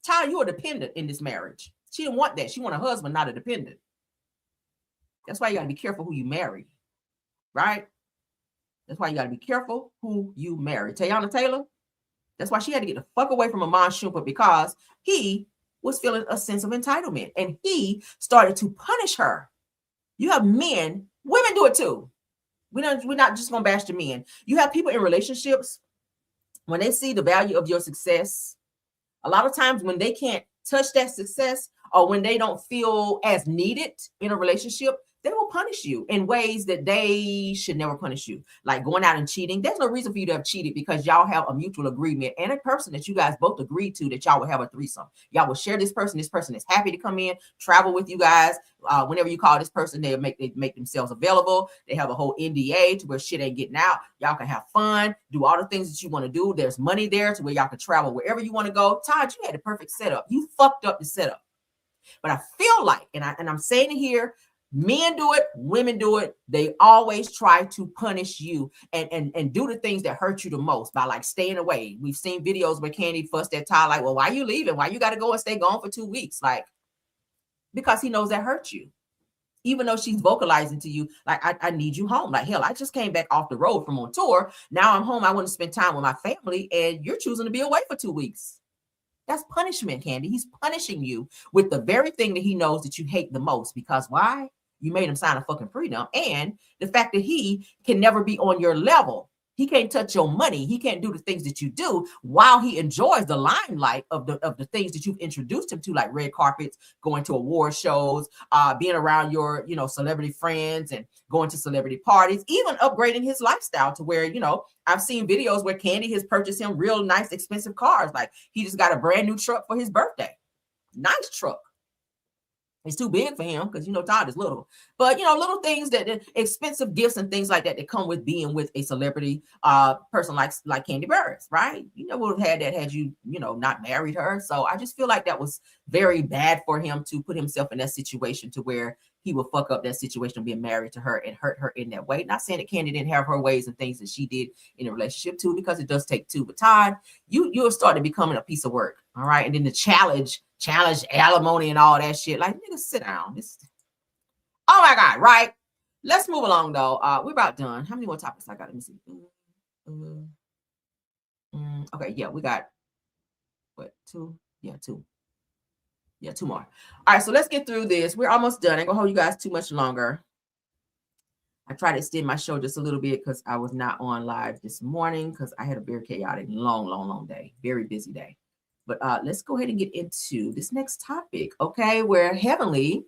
Ty, you're a dependent in this marriage. She didn't want that. She want a husband, not a dependent. That's why you got to be careful who you marry. Right? That's why you got to be careful who you marry. Tayana Taylor, that's why she had to get the fuck away from Amon Shumpert, because he was feeling a sense of entitlement and he started to punish her. You have men, women do it too. We're not just going to bash the men. You have people in relationships, when they see the value of your success, a lot of times when they can't touch that success, or when they don't feel as needed in a relationship, they will punish you in ways that they should never punish you. Like going out and cheating. There's no reason for you to have cheated, because y'all have a mutual agreement and a person that you guys both agreed to that y'all will have a threesome. Y'all will share this person. This person is happy to come in, travel with you guys. Whenever you call this person, they make themselves available. They have a whole NDA to where shit ain't getting out. Y'all can have fun, do all the things that you want to do. There's money there to where y'all can travel wherever you want to go. Todd, you had the perfect setup. You fucked up the setup. But I feel like, and I'm saying it here, men do it, women do it. They always try to punish you and do the things that hurt you the most by like staying away. We've seen videos where Candy fussed at Ty like, well, why are you leaving? Why you got to go and stay gone for 2 weeks? Like, because he knows that hurt you. Even though she's vocalizing to you, like, I need you home. Like, hell, I just came back off the road from on tour. Now I'm home. I want to spend time with my family, and you're choosing to be away for 2 weeks. That's punishment, Candy. He's punishing you with the very thing that he knows that you hate the most. Because why? You made him sign a fucking prenup. And the fact that he can never be on your level. He can't touch your money. He can't do the things that you do while he enjoys the limelight of the things that you've introduced him to, like red carpets, going to award shows, being around your, celebrity friends and going to celebrity parties, even upgrading his lifestyle to where, I've seen videos where Candy has purchased him real nice, expensive cars. Like he just got a brand new truck for his birthday. Nice truck. It's too big for him because, Todd is little. But, little things that expensive gifts and things like that come with being with a celebrity person like Candy Burris, right? You never would have had that had you, not married her. So I just feel like that was very bad for him to put himself in that situation to where he would fuck up that situation of being married to her and hurt her in that way. Not saying that Candy didn't have her ways and things that she did in a relationship too, because it does take two. But Todd, you're starting becoming a piece of work. All right. And then the challenge alimony and all that shit. Like, nigga, sit down. Oh my God, right? Let's move along though. We're about done. How many more topics I got? Let me see. Okay, yeah, we got what, 2? Yeah, 2. Yeah, 2 more. All right, so let's get through this. We're almost done. I ain't gonna hold you guys too much longer. I tried to extend my show just a little bit because I was not on live this morning because I had a very chaotic, long day, very busy day. But let's go ahead and get into this next topic, okay? Where Heavenly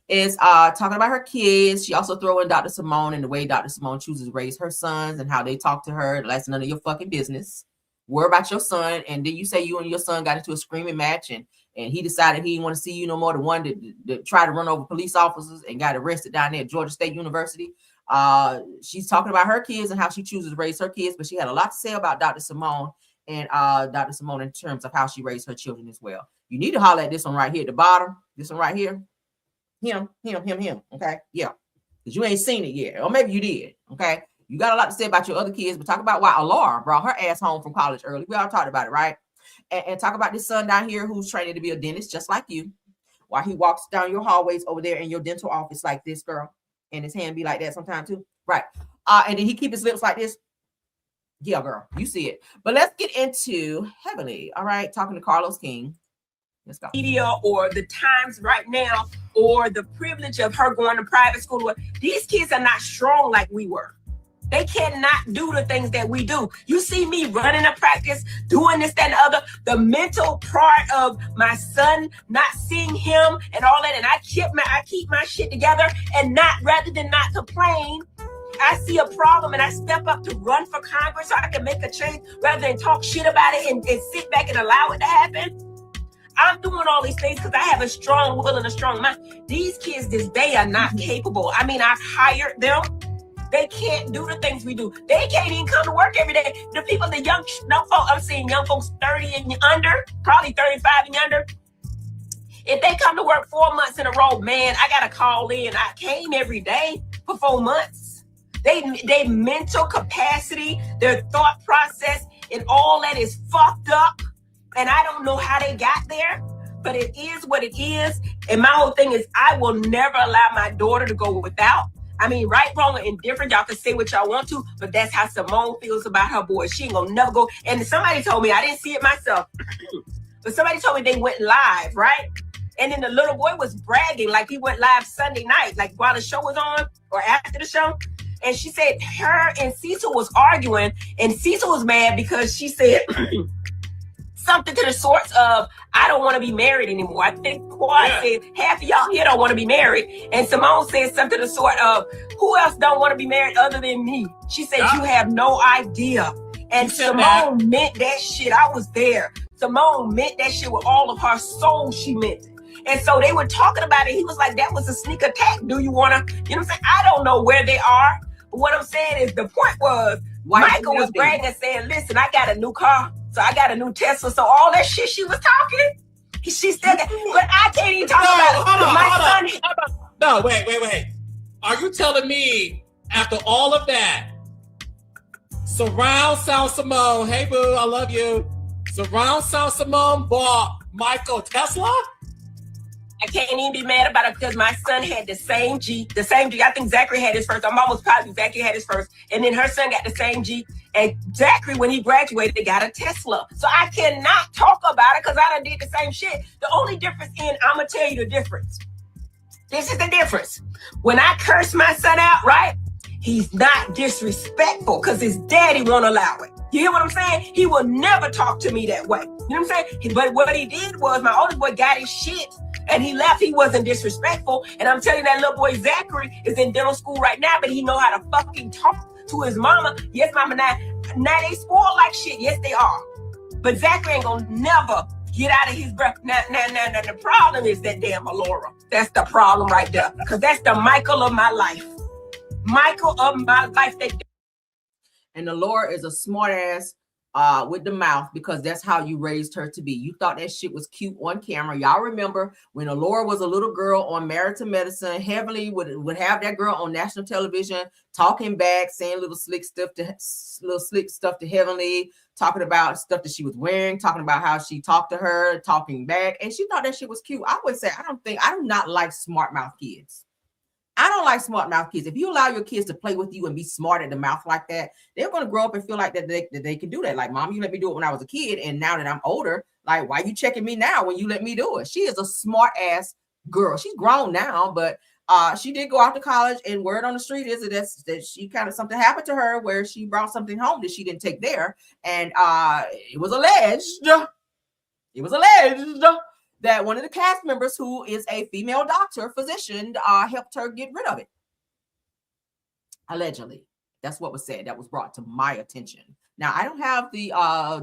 is talking about her kids. She also throw in Dr. Simone and the way Dr. Simone chooses to raise her sons and how they talk to her. That's none of your fucking business. Worry about your son. And then you say you and your son got into a screaming match and he decided he didn't want to see you no more. The one that tried to run over police officers and got arrested down there at Georgia State University. She's talking about her kids and how she chooses to raise her kids, but she had a lot to say about Dr. Simone and Dr. Simone in terms of how she raised her children as well. You need to holler at this one right here at the bottom. This one right here. Him. Okay. Yeah. Because you ain't seen it yet. Or maybe you did. Okay. You got a lot to say about your other kids, but talk about why Alara brought her ass home from college early. We all talked about it, right? And talk about this son down here who's training to be a dentist just like you. While he walks down your hallways over there in your dental office like this, girl. And his hand be like that sometimes too. Right. And then he keep his lips like this. Yeah, girl, you see it. But let's get into Heavenly. All right, talking to Carlos King. Let's go. Media or the times right now or the privilege of her going to private school. These kids are not strong like we were. They cannot do the things that we do. You see me running a practice, doing this, that, and the other. The mental part of my son, not seeing him and all that, and I keep my shit together, and not, rather than not complain, I see a problem and I step up to run for Congress so I can make a change rather than talk shit about it and sit back and allow it to happen. I'm doing all these things because I have a strong will and a strong mind. These kids this day are not capable. I mean, I've hired them. They can't do the things we do. They can't even come to work every day. The people, the young folks, I'm seeing young folks 30 and under, probably 35 and under. If they come to work 4 months in a row, man, I got to call in. I came every day for 4 months. They mental capacity, their thought process, and all that is fucked up. And I don't know how they got there, but it is what it is. And my whole thing is I will never allow my daughter to go without. I mean, right, wrong, or indifferent, y'all can say what y'all want to, but that's how Simone feels about her boys. She ain't gonna never go. And somebody told me, I didn't see it myself, but somebody told me they went live, right? And then the little boy was bragging like he went live Sunday night, like while the show was on or after the show. And she said her and Cecil was arguing, and Cecil was mad because she said something to the sorts of, I don't want to be married anymore. I think Quad said half of y'all here don't want to be married. And Simone said something to the sort of, who else don't want to be married other than me? She said, you have no idea. And Simone meant that shit. I was there. Simone meant that shit with all of her soul. She meant it. And so they were talking about it. He was like, that was a sneak attack. Do you want to, you know what I'm saying? I don't know where they are. But what I'm saying is the point was, Michael was bragging and saying, listen, I got a new car. So I got a new Tesla. So all that shit she was talking, she still got, but I can't even talk about it. No, wait. Are you telling me after all of that, Surround Sound Simone, hey boo, I love you. Surround Sound Simone bought Michael Tesla? I can't even be mad about it because my son had the same Jeep. I think Zachary had his first. I'm almost positive Zachary had his first. And then her son got the same Jeep. And Zachary, when he graduated, they got a Tesla. So I cannot talk about it because I done did the same shit. The only difference I'm going to tell you the difference. This is the difference. When I curse my son out, right? He's not disrespectful because his daddy won't allow it. You hear what I'm saying? He will never talk to me that way. You know what I'm saying? But what he did was my oldest boy got his shit and he left. He wasn't disrespectful. And I'm telling you, that little boy Zachary is in dental school right now, but he know how to fucking talk to his mama. Yes, mama, now they spoiled like shit. Yes, they are. But Zachary ain't gonna never get out of his breath. Now, the problem is that damn Alora. That's the problem right there. Because that's the Michael of my life. Michael of my life. And Alora is a smart ass with the mouth because that's how you raised her to be. You thought that shit was cute on camera. Y'all remember when Alora was a little girl on Married to Medicine, Heavenly would have that girl on national television talking back, saying little slick stuff to Heavenly, talking about stuff that she was wearing, talking about how she talked to her, talking back. And she thought that shit was cute. I would say, I do not like smart mouth kids. I don't like smart mouth kids. If you allow your kids to play with you and be smart at the mouth like that, they're going to grow up and feel like that they can do that. Like, mom, you let me do it when I was a kid. And now that I'm older, like, why you checking me now when you let me do it? She is a smart ass girl. She's grown now, but she did go out to college, and word on the street is that she kind of something happened to her where she brought something home that she didn't take there. And it was alleged that one of the cast members, who is a female physician, helped her get rid of it. Allegedly. That's what was said. That was brought to my attention. Now, I don't have the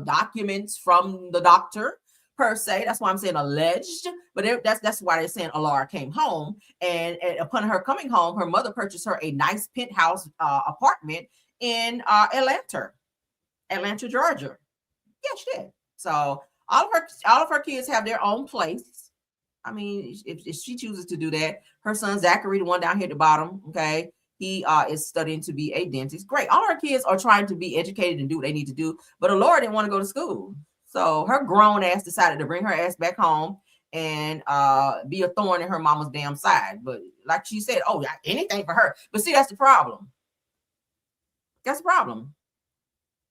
documents from the doctor per se. That's why I'm saying alleged. But that's why they're saying Alara came home. And upon her coming home, her mother purchased her a nice penthouse apartment in Atlanta, Georgia. Yeah, she did. So all of her kids have their own place. I mean, if she chooses to do that, her son Zachary, the one down here at the bottom, okay, He is studying to be a dentist. Great. All our kids are trying to be educated and do what they need to do. But Laura didn't want to go to school. So her grown ass decided to bring her ass back home and be a thorn in her mama's damn side. But like she said, oh, anything for her. But see, that's the problem. That's the problem.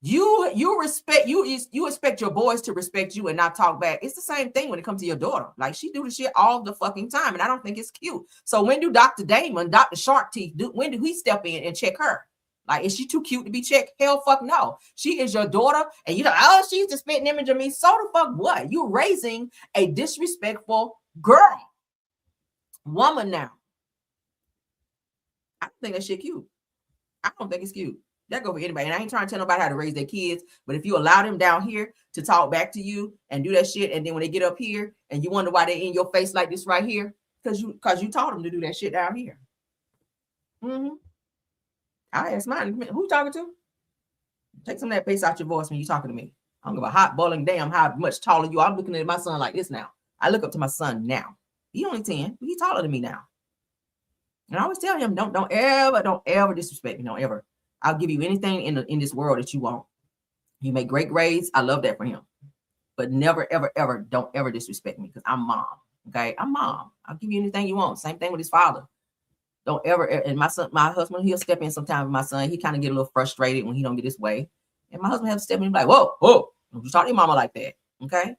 You respect you expect your boys to respect you and not talk back. It's the same thing when it comes to your daughter. Like, she do the shit all the fucking time, and I don't think it's cute. So when do Dr. Damon, Dr. Shark Teeth, when do he step in and check her? Like, is she too cute to be checked? Hell fuck no. She is your daughter, and you know, oh, she's the spitting image of me. So the fuck what? You're raising a disrespectful girl, woman now. I don't think that shit cute. I don't think it's cute. That go for anybody. And I ain't trying to tell nobody how to raise their kids, but if you allow them down here to talk back to you and do that shit, and then when they get up here and you wonder why they're in your face like this right here, because you taught them to do that shit down here. I asked mine, who you talking to? Take some of that bass out your voice when you talking to me. I don't give a hot boiling damn how much taller you are. I'm looking at my son like this now. I look up to my son now. He only 10, but he's taller than me now. And I always tell him, don't ever disrespect me. Don't ever. I'll give you anything in this world that you want. You make great grades. I love that for him. But never, ever, ever, don't ever disrespect me, because I'm mom. Okay? I'm mom. I'll give you anything you want. Same thing with his father. Don't ever, and my husband, he'll step in sometimes with my son. He kind of get a little frustrated when he don't get his way. And my husband has to step in and be like, whoa, don't you talk to your mama like that. Okay?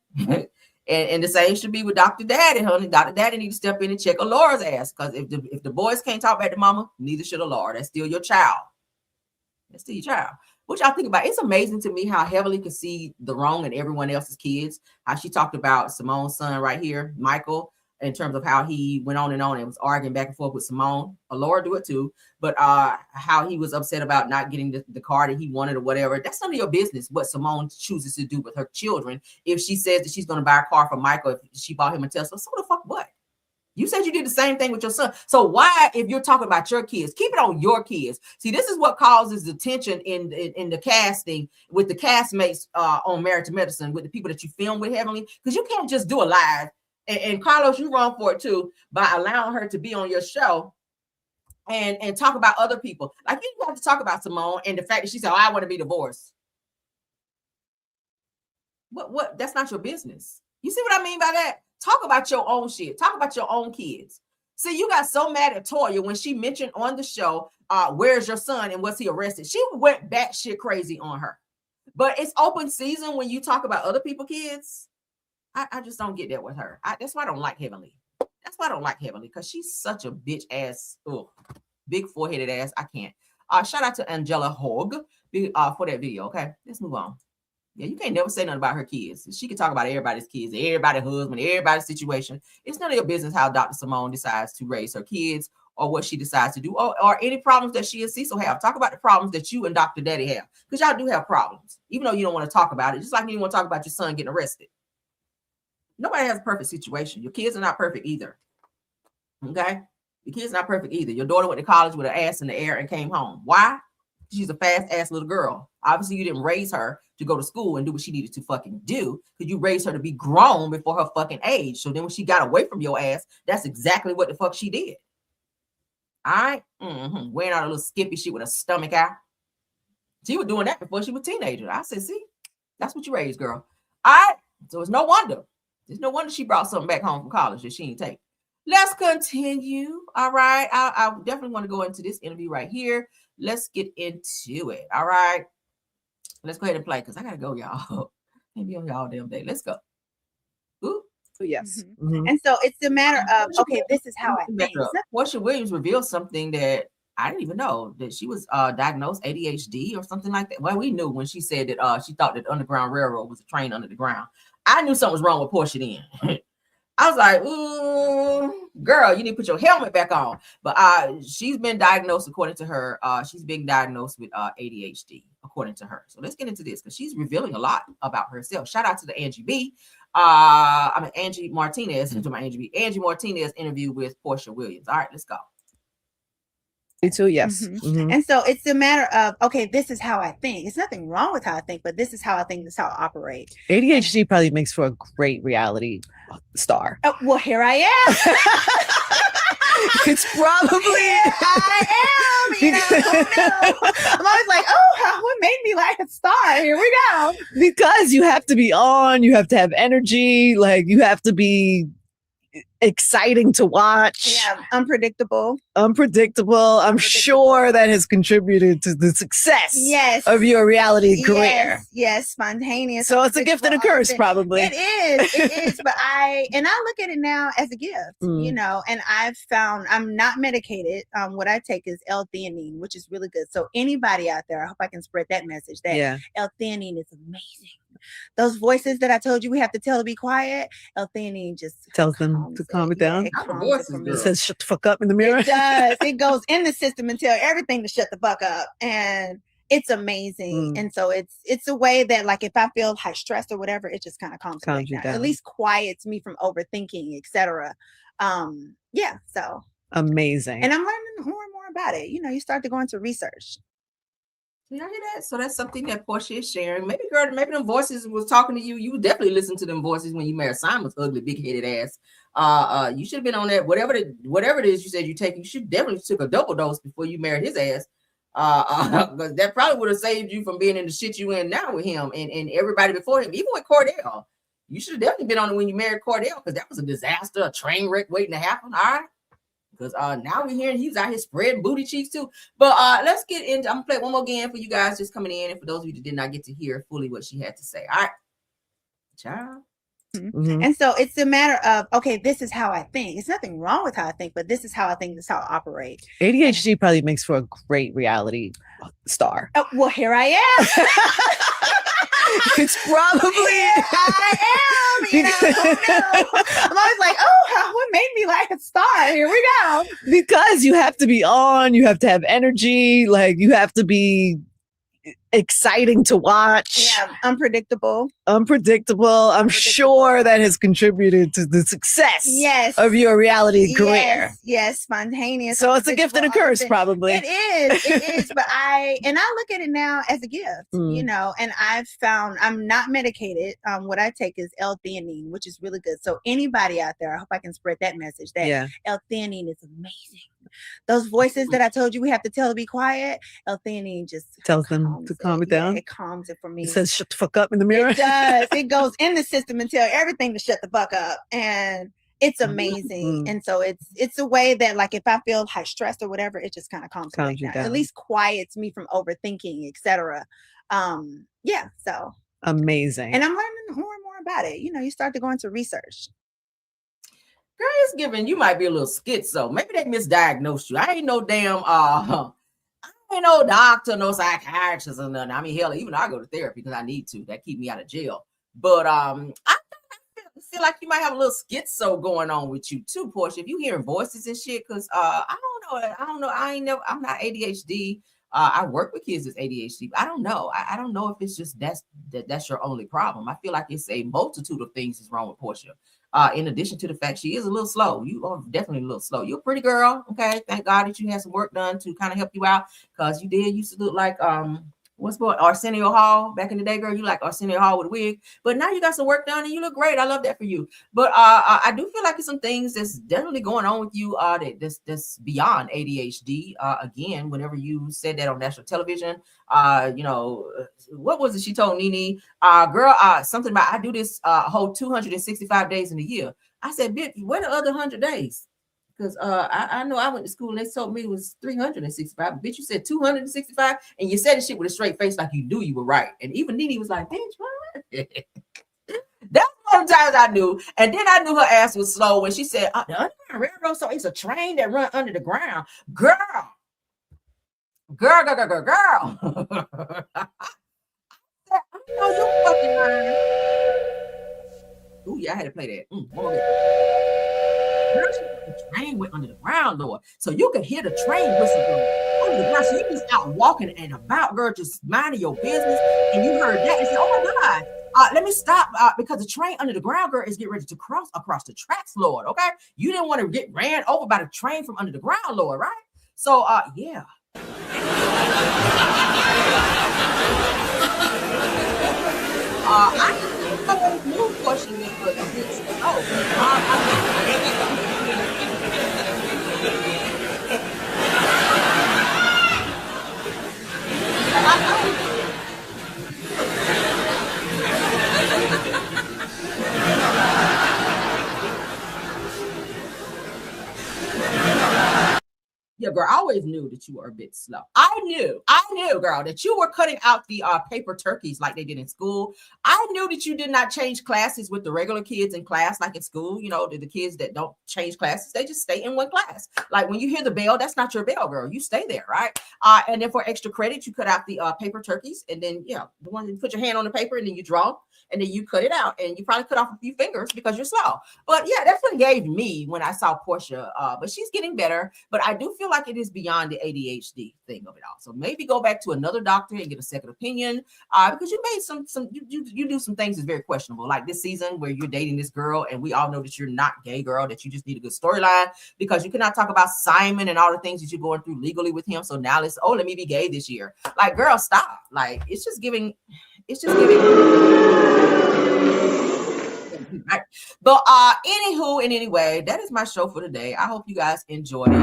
and the same should be with Dr. Daddy, honey. Dr. Daddy need to step in and check Laura's ass. Because if the boys can't talk back to mama, neither should Laura. That's still your child. That's still your child. What y'all think about? It's amazing to me how heavily can see the wrong in everyone else's kids. How she talked about Simone's son right here, Michael, in terms of how he went on and was arguing back and forth with Simone. Laura do it too. But how he was upset about not getting the car that he wanted or whatever. That's none of your business what Simone chooses to do with her children. If she says that she's going to buy a car for Michael, if she bought him a Tesla, so the fuck what? You said you did the same thing with your son. So why, if you're talking about your kids, keep it on your kids. See, this is what causes the tension in the casting with the castmates on Married to Medicine, with the people that you film with heavily, because you can't just do a live. And Carlos, you run for it too, by allowing her to be on your show and talk about other people. Like, you have to talk about Simone and the fact that she said, oh, I want to be divorced. What? That's not your business. You see what I mean by that? Talk about your own shit. Talk about your own kids. See, you got so mad at Toya when she mentioned on the show, where's your son and was he arrested? She went batshit crazy on her. But it's open season when you talk about other people's kids. I just don't get that with her. That's why I don't like Heavenly. That's why I don't like Heavenly, because she's such a bitch ass, big foreheaded ass. I can't. Shout out to Angela Hogg for that video. Okay, let's move on. Yeah, you can't never say nothing about her kids. She can talk about everybody's kids, everybody's husband, everybody's situation. It's none of your business how Dr. Simone decides to raise her kids or what she decides to do or any problems that she and Cecil have. Talk about the problems that you and Dr. Daddy have, because y'all do have problems, even though you don't want to talk about it. Just like you don't want to talk about your son getting arrested. Nobody has a perfect situation. Your kids are not perfect either. Okay? Your kids are not perfect either. Your daughter went to college with her ass in the air and came home. Why? She's a fast ass little girl. Obviously, you didn't raise her to go to school and do what she needed to fucking do, because you raised her to be grown before her fucking age. So then when she got away from your ass, that's exactly what the fuck she did. All right? Wearing out a little skippy shit with a stomach out. She was doing that before she was a teenager. I said, see, that's what you raised, girl. All right? So it's no wonder. It's no wonder she brought something back home from college that she didn't take. Let's continue. All right. I definitely want to go into this interview right here. Let's get into it. All right. Let's go ahead and play, because I got to go, y'all. Can't be on y'all damn day. Let's go. Ooh. Yes. And so it's a matter of, okay, this is how I think. Portia Williams revealed something that I didn't even know, that she was diagnosed ADHD or something like that. Well, we knew when she said that she thought that the Underground Railroad was a train under the ground. I knew something was wrong with Portia then. I was like, ooh, girl, you need to put your helmet back on. But she's been diagnosed, according to her, she's been diagnosed with ADHD, according to her. So let's get into this, because she's revealing a lot about herself. Shout out to the Angie B. Angie Martinez, Angie Martinez interview with Portia Williams. All right, let's go. Too, yes. And so it's a matter of, okay, this is how I think. It's nothing wrong with how I think, but this is how I think, this is how I operate. ADHD probably makes for a great reality star. Well, here I am. It's probably I am. You know, I'm always like, oh, what made me like a star? Here we go. because you have to be on, you have to have energy, like you have to be exciting to watch. Yeah, unpredictable. I'm sure that has contributed to the success of your reality career. Yes, spontaneous. So it's a gift and a curse, probably. It is. But I look at it now as a gift, you know, and I've found I'm not medicated. What I take is L-theanine, which is really good. So anybody out there, I hope I can spread that message that L-theanine is amazing. Those voices that I told you we have to tell to be quiet, L-theanine just tells them to calm it down. It says shut the fuck up in the mirror. It does. It goes in the system and tell everything to shut the fuck up. And it's amazing. And so it's a way that, like, if I feel high stress or whatever, it just kind of calms me down. At least quiets me from overthinking, etc. So amazing. And I'm learning more and more about it. You know, you start to go into research. Did I hear that? So that's something that Portia is sharing. Maybe, girl, maybe them voices was talking to you. You would definitely listen to them voices when you married Simon's ugly, big-headed ass. You should have been on that. Whatever it is you said you take, you should definitely took a double dose before you married his ass. Because that probably would have saved you from being in the shit you in now with him and everybody before him, even with Cordell. You should have definitely been on it when you married Cordell, because that was a disaster, a train wreck waiting to happen. All right. Because now we're hearing he's out here spreading booty cheeks too. But let's get into, I'm gonna play one more game for you guys just coming in, and for those of you that did not get to hear fully what she had to say. All right, ciao. And so it's a matter of, okay, this is how I think. It's nothing wrong with how I think, but this is how I think, this is how I operate. ADHD probably makes for a great reality star. Well, here I am. It's probably I am. You know, I'm always like, oh, what made me like a star? Here we go. Because you have to be on, you have to have energy, like you have to be exciting to watch. Yeah, unpredictable. I'm sure that has contributed to the success of your reality career. Yes, spontaneous. So it's a gift and a curse, probably. It is. But I look at it now as a gift, you know, and I've found I'm not medicated. What I take is L-theanine, which is really good. So anybody out there, I hope I can spread that message that L-theanine is amazing. Those voices that I told you we have to tell to be quiet, L-theanine just tells them to calm it down. It calms it for me. It says shut the fuck up in the mirror. It does. It goes in the system and tell everything to shut the fuck up. And it's amazing. And so it's a way that, like, if I feel high stress or whatever, it just kind of calms me down. At least quiets me from overthinking, etc. So amazing. And I'm learning more and more about it. You know, you start to go into research. Girl, it's giving you might be a little schizo. Maybe they misdiagnosed you. I ain't no damn I ain't no doctor, no psychiatrist or nothing. I mean, hell, even I go to therapy because I need to. That keep me out of jail. But I feel like you might have a little schizo going on with you too, Portia. If you hearing voices and shit, because I don't know. I'm not ADHD. I work with kids with ADHD. I don't know. I don't know if it's just that's your only problem. I feel like it's a multitude of things is wrong with Portia. In addition to the fact she is a little slow. You are definitely a little slow. You're a pretty girl. Okay. Thank God that you had some work done to kind of help you out, because you used to look like what's called Arsenio Hall back in the day, girl. You like Arsenio Hall with a wig, but now you got some work done and you look great. I love that for you. But I do feel like there's some things that's definitely going on with you that's beyond ADHD. Again, whenever you said that on national television, you know, what was it she told Nene? Girl, something about I do this whole 265 days in a year. I said, bitch, where the other 100 days? Because I know I went to school and they told me it was 365. Bitch, you said 265, and you said the shit with a straight face like you knew you were right. And even Nene was like, bitch, what? That's one of the times I knew. And then I knew her ass was slow when she said, the Underground Railroad, so it's a train that run under the ground. Girl. I know you fucking lying. Ooh, yeah, I had to play that. The train went under the ground, Lord. So you could hear the train whistle under the ground. So you just out walking and about, girl, just minding your business. And you heard that and said, oh my God, let me stop because the train under the ground, girl, is getting ready to cross across the tracks, Lord. Okay. You didn't want to get ran over by the train from under the ground, Lord, right? So yeah. I have a new question for this. Yeah, girl, I always knew that you were a bit slow. I knew, girl, that you were cutting out the paper turkeys like they did in school. I knew that you did not change classes with the regular kids in class like in school. You know, the kids that don't change classes, they just stay in one class. Like when you hear the bell, that's not your bell, girl. You stay there, right? And then for extra credit, you cut out the paper turkeys, and then, the one you put your hand on the paper and then you draw, and then you cut it out, and you probably cut off a few fingers because you're slow. But yeah, that's what it gave me when I saw Portia. But she's getting better. But I do feel like it is beyond the ADHD thing of it all. So maybe go back to another doctor and get a second opinion, because you made you do some things that's very questionable, like this season where you're dating this girl, and we all know that you're not gay, girl, that you just need a good storyline, because you cannot talk about Simon and all the things that you're going through legally with him. So now let's, let me be gay this year. Like, girl, stop. Like, it's just giving. Right. But anywho, and anyway, that is my show for today. I hope you guys enjoyed it.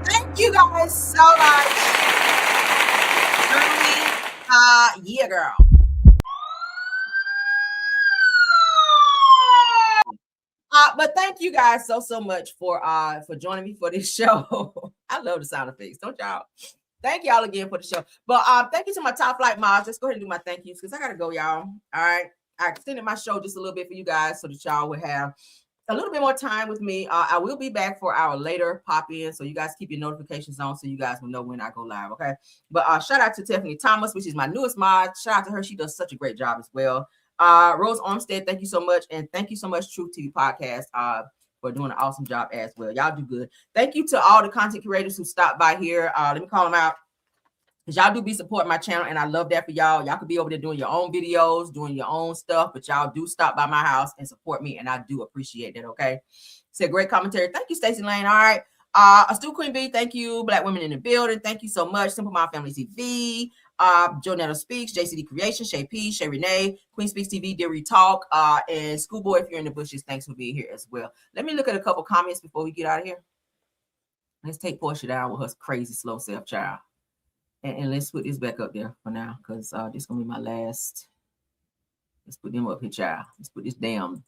Thank you guys so much. Yeah, girl. But thank you guys so much for joining me for this show. I love the sound effects, don't y'all? Thank y'all again for the show. But thank you to my top flight mods. Let's go ahead and do my thank yous because I gotta go, y'all. All right. I extended my show just a little bit for you guys so that y'all would have a little bit more time with me. I will be back for our later pop-in, so you guys keep your notifications on so you guys will know when I go live, okay? But shout out to Tiffany Thomas, which is my newest mod. Shout out to her. She does such a great job as well. Rose Armstead, thank you so much. And thank you so much, Truth TV Podcast, for doing an awesome job as well. Y'all do good. Thank you to all the content creators who stopped by here. Let me call them out, because y'all do be supporting my channel, and I love that for y'all. Y'all could be over there doing your own videos, doing your own stuff, but y'all do stop by my house and support me, and I do appreciate that, okay? Said great commentary. Thank you, Stacey Lane. All right. Stu Queen B, thank you. Black Women in the Building, thank you so much. Simple Mom Family TV, Jonetta Speaks, JCD Creation, Shay P, Shay Renee, Queen Speaks TV, Deary Talk, and Schoolboy, if you're in the bushes, thanks for being here as well. Let me look at a couple comments before we get out of here. Let's take Portia down with her crazy slow self, child. And let's put this back up there for now, because this is going to be my last. Let's put them up here, child. Let's put this damn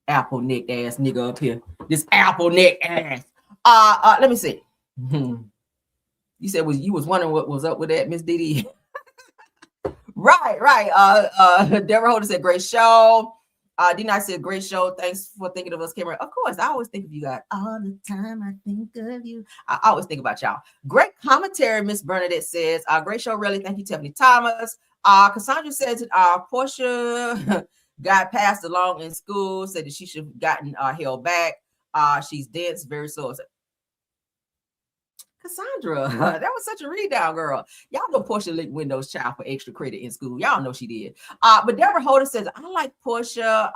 apple neck ass nigga up here. This apple neck ass. Let me see. You said you was wondering what was up with that, Miss Didi. Right. Deborah Holder said great show. D-Night said great show. Thanks for thinking of us, Cameron. Of course, I always think of you guys. All the time I think of you. I always think about y'all. Great commentary, Miss Bernadette says. Great show, really. Thank you, Tiffany Thomas. Cassandra says that Portia got passed along in school, said that she should have gotten held back. She's dense, very slow. Cassandra, that was such a read down, girl. Y'all know Portia licked Windows child for extra credit in school. Y'all know she did. But Deborah Holder says, I like Portia.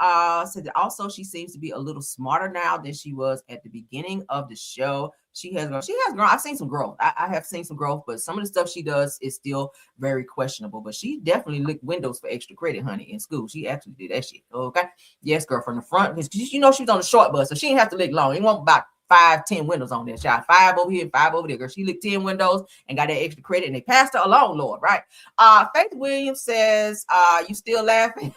Said that also she seems to be a little smarter now than she was at the beginning of the show. She has grown. I've seen some growth. I have seen some growth, but some of the stuff she does is still very questionable. But she definitely licked Windows for extra credit, honey, in school. She actually did that shit. Okay. Yes, girl, from the front. Because she was on the short bus, so she didn't have to lick long. It won't about 5-10 windows on there, child. 5 over here, 5 over there, girl. She licked 10 windows and got that extra credit, and they passed her along, Lord, right? Faith Williams says, you still laughing?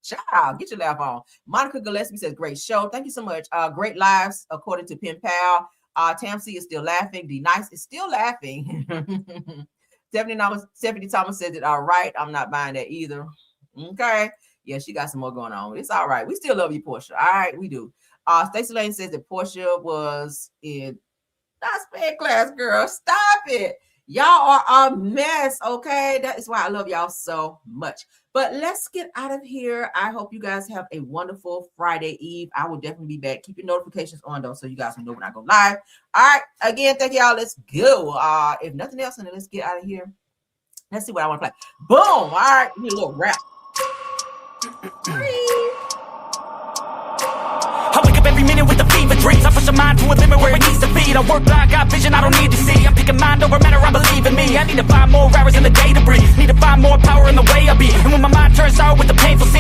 Child, get your laugh on. Monica Gillespie says, great show. Thank you so much. Great lives, according to Pen Pal. Tam C is still laughing. D Nice is still laughing. Stephanie Thomas says it all right. I'm not buying that either. Okay. Yeah, she got some more going on. It's all right. We still love you, Portia. All right, we do. Stacey Lane says that Portia was in not sped class, girl. Stop it. Y'all are a mess, okay? That is why I love y'all so much. But let's get out of here. I hope you guys have a wonderful Friday Eve. I will definitely be back. Keep your notifications on, though, so you guys will know when I go live. All right. Again, thank y'all. Let's go. If nothing else, then let's get out of here. Let's see what I want to play. Boom. All right. Give me a little rap. I wake up every minute with the fever dreams. I push my mind to a limit where it needs to be. I work blind, got vision I don't need to see. I'm picking mind over matter, I believe in me. I need to find more hours in the day to breathe. Need to find more power in the way I be. And when my mind turns sour with the painful scene,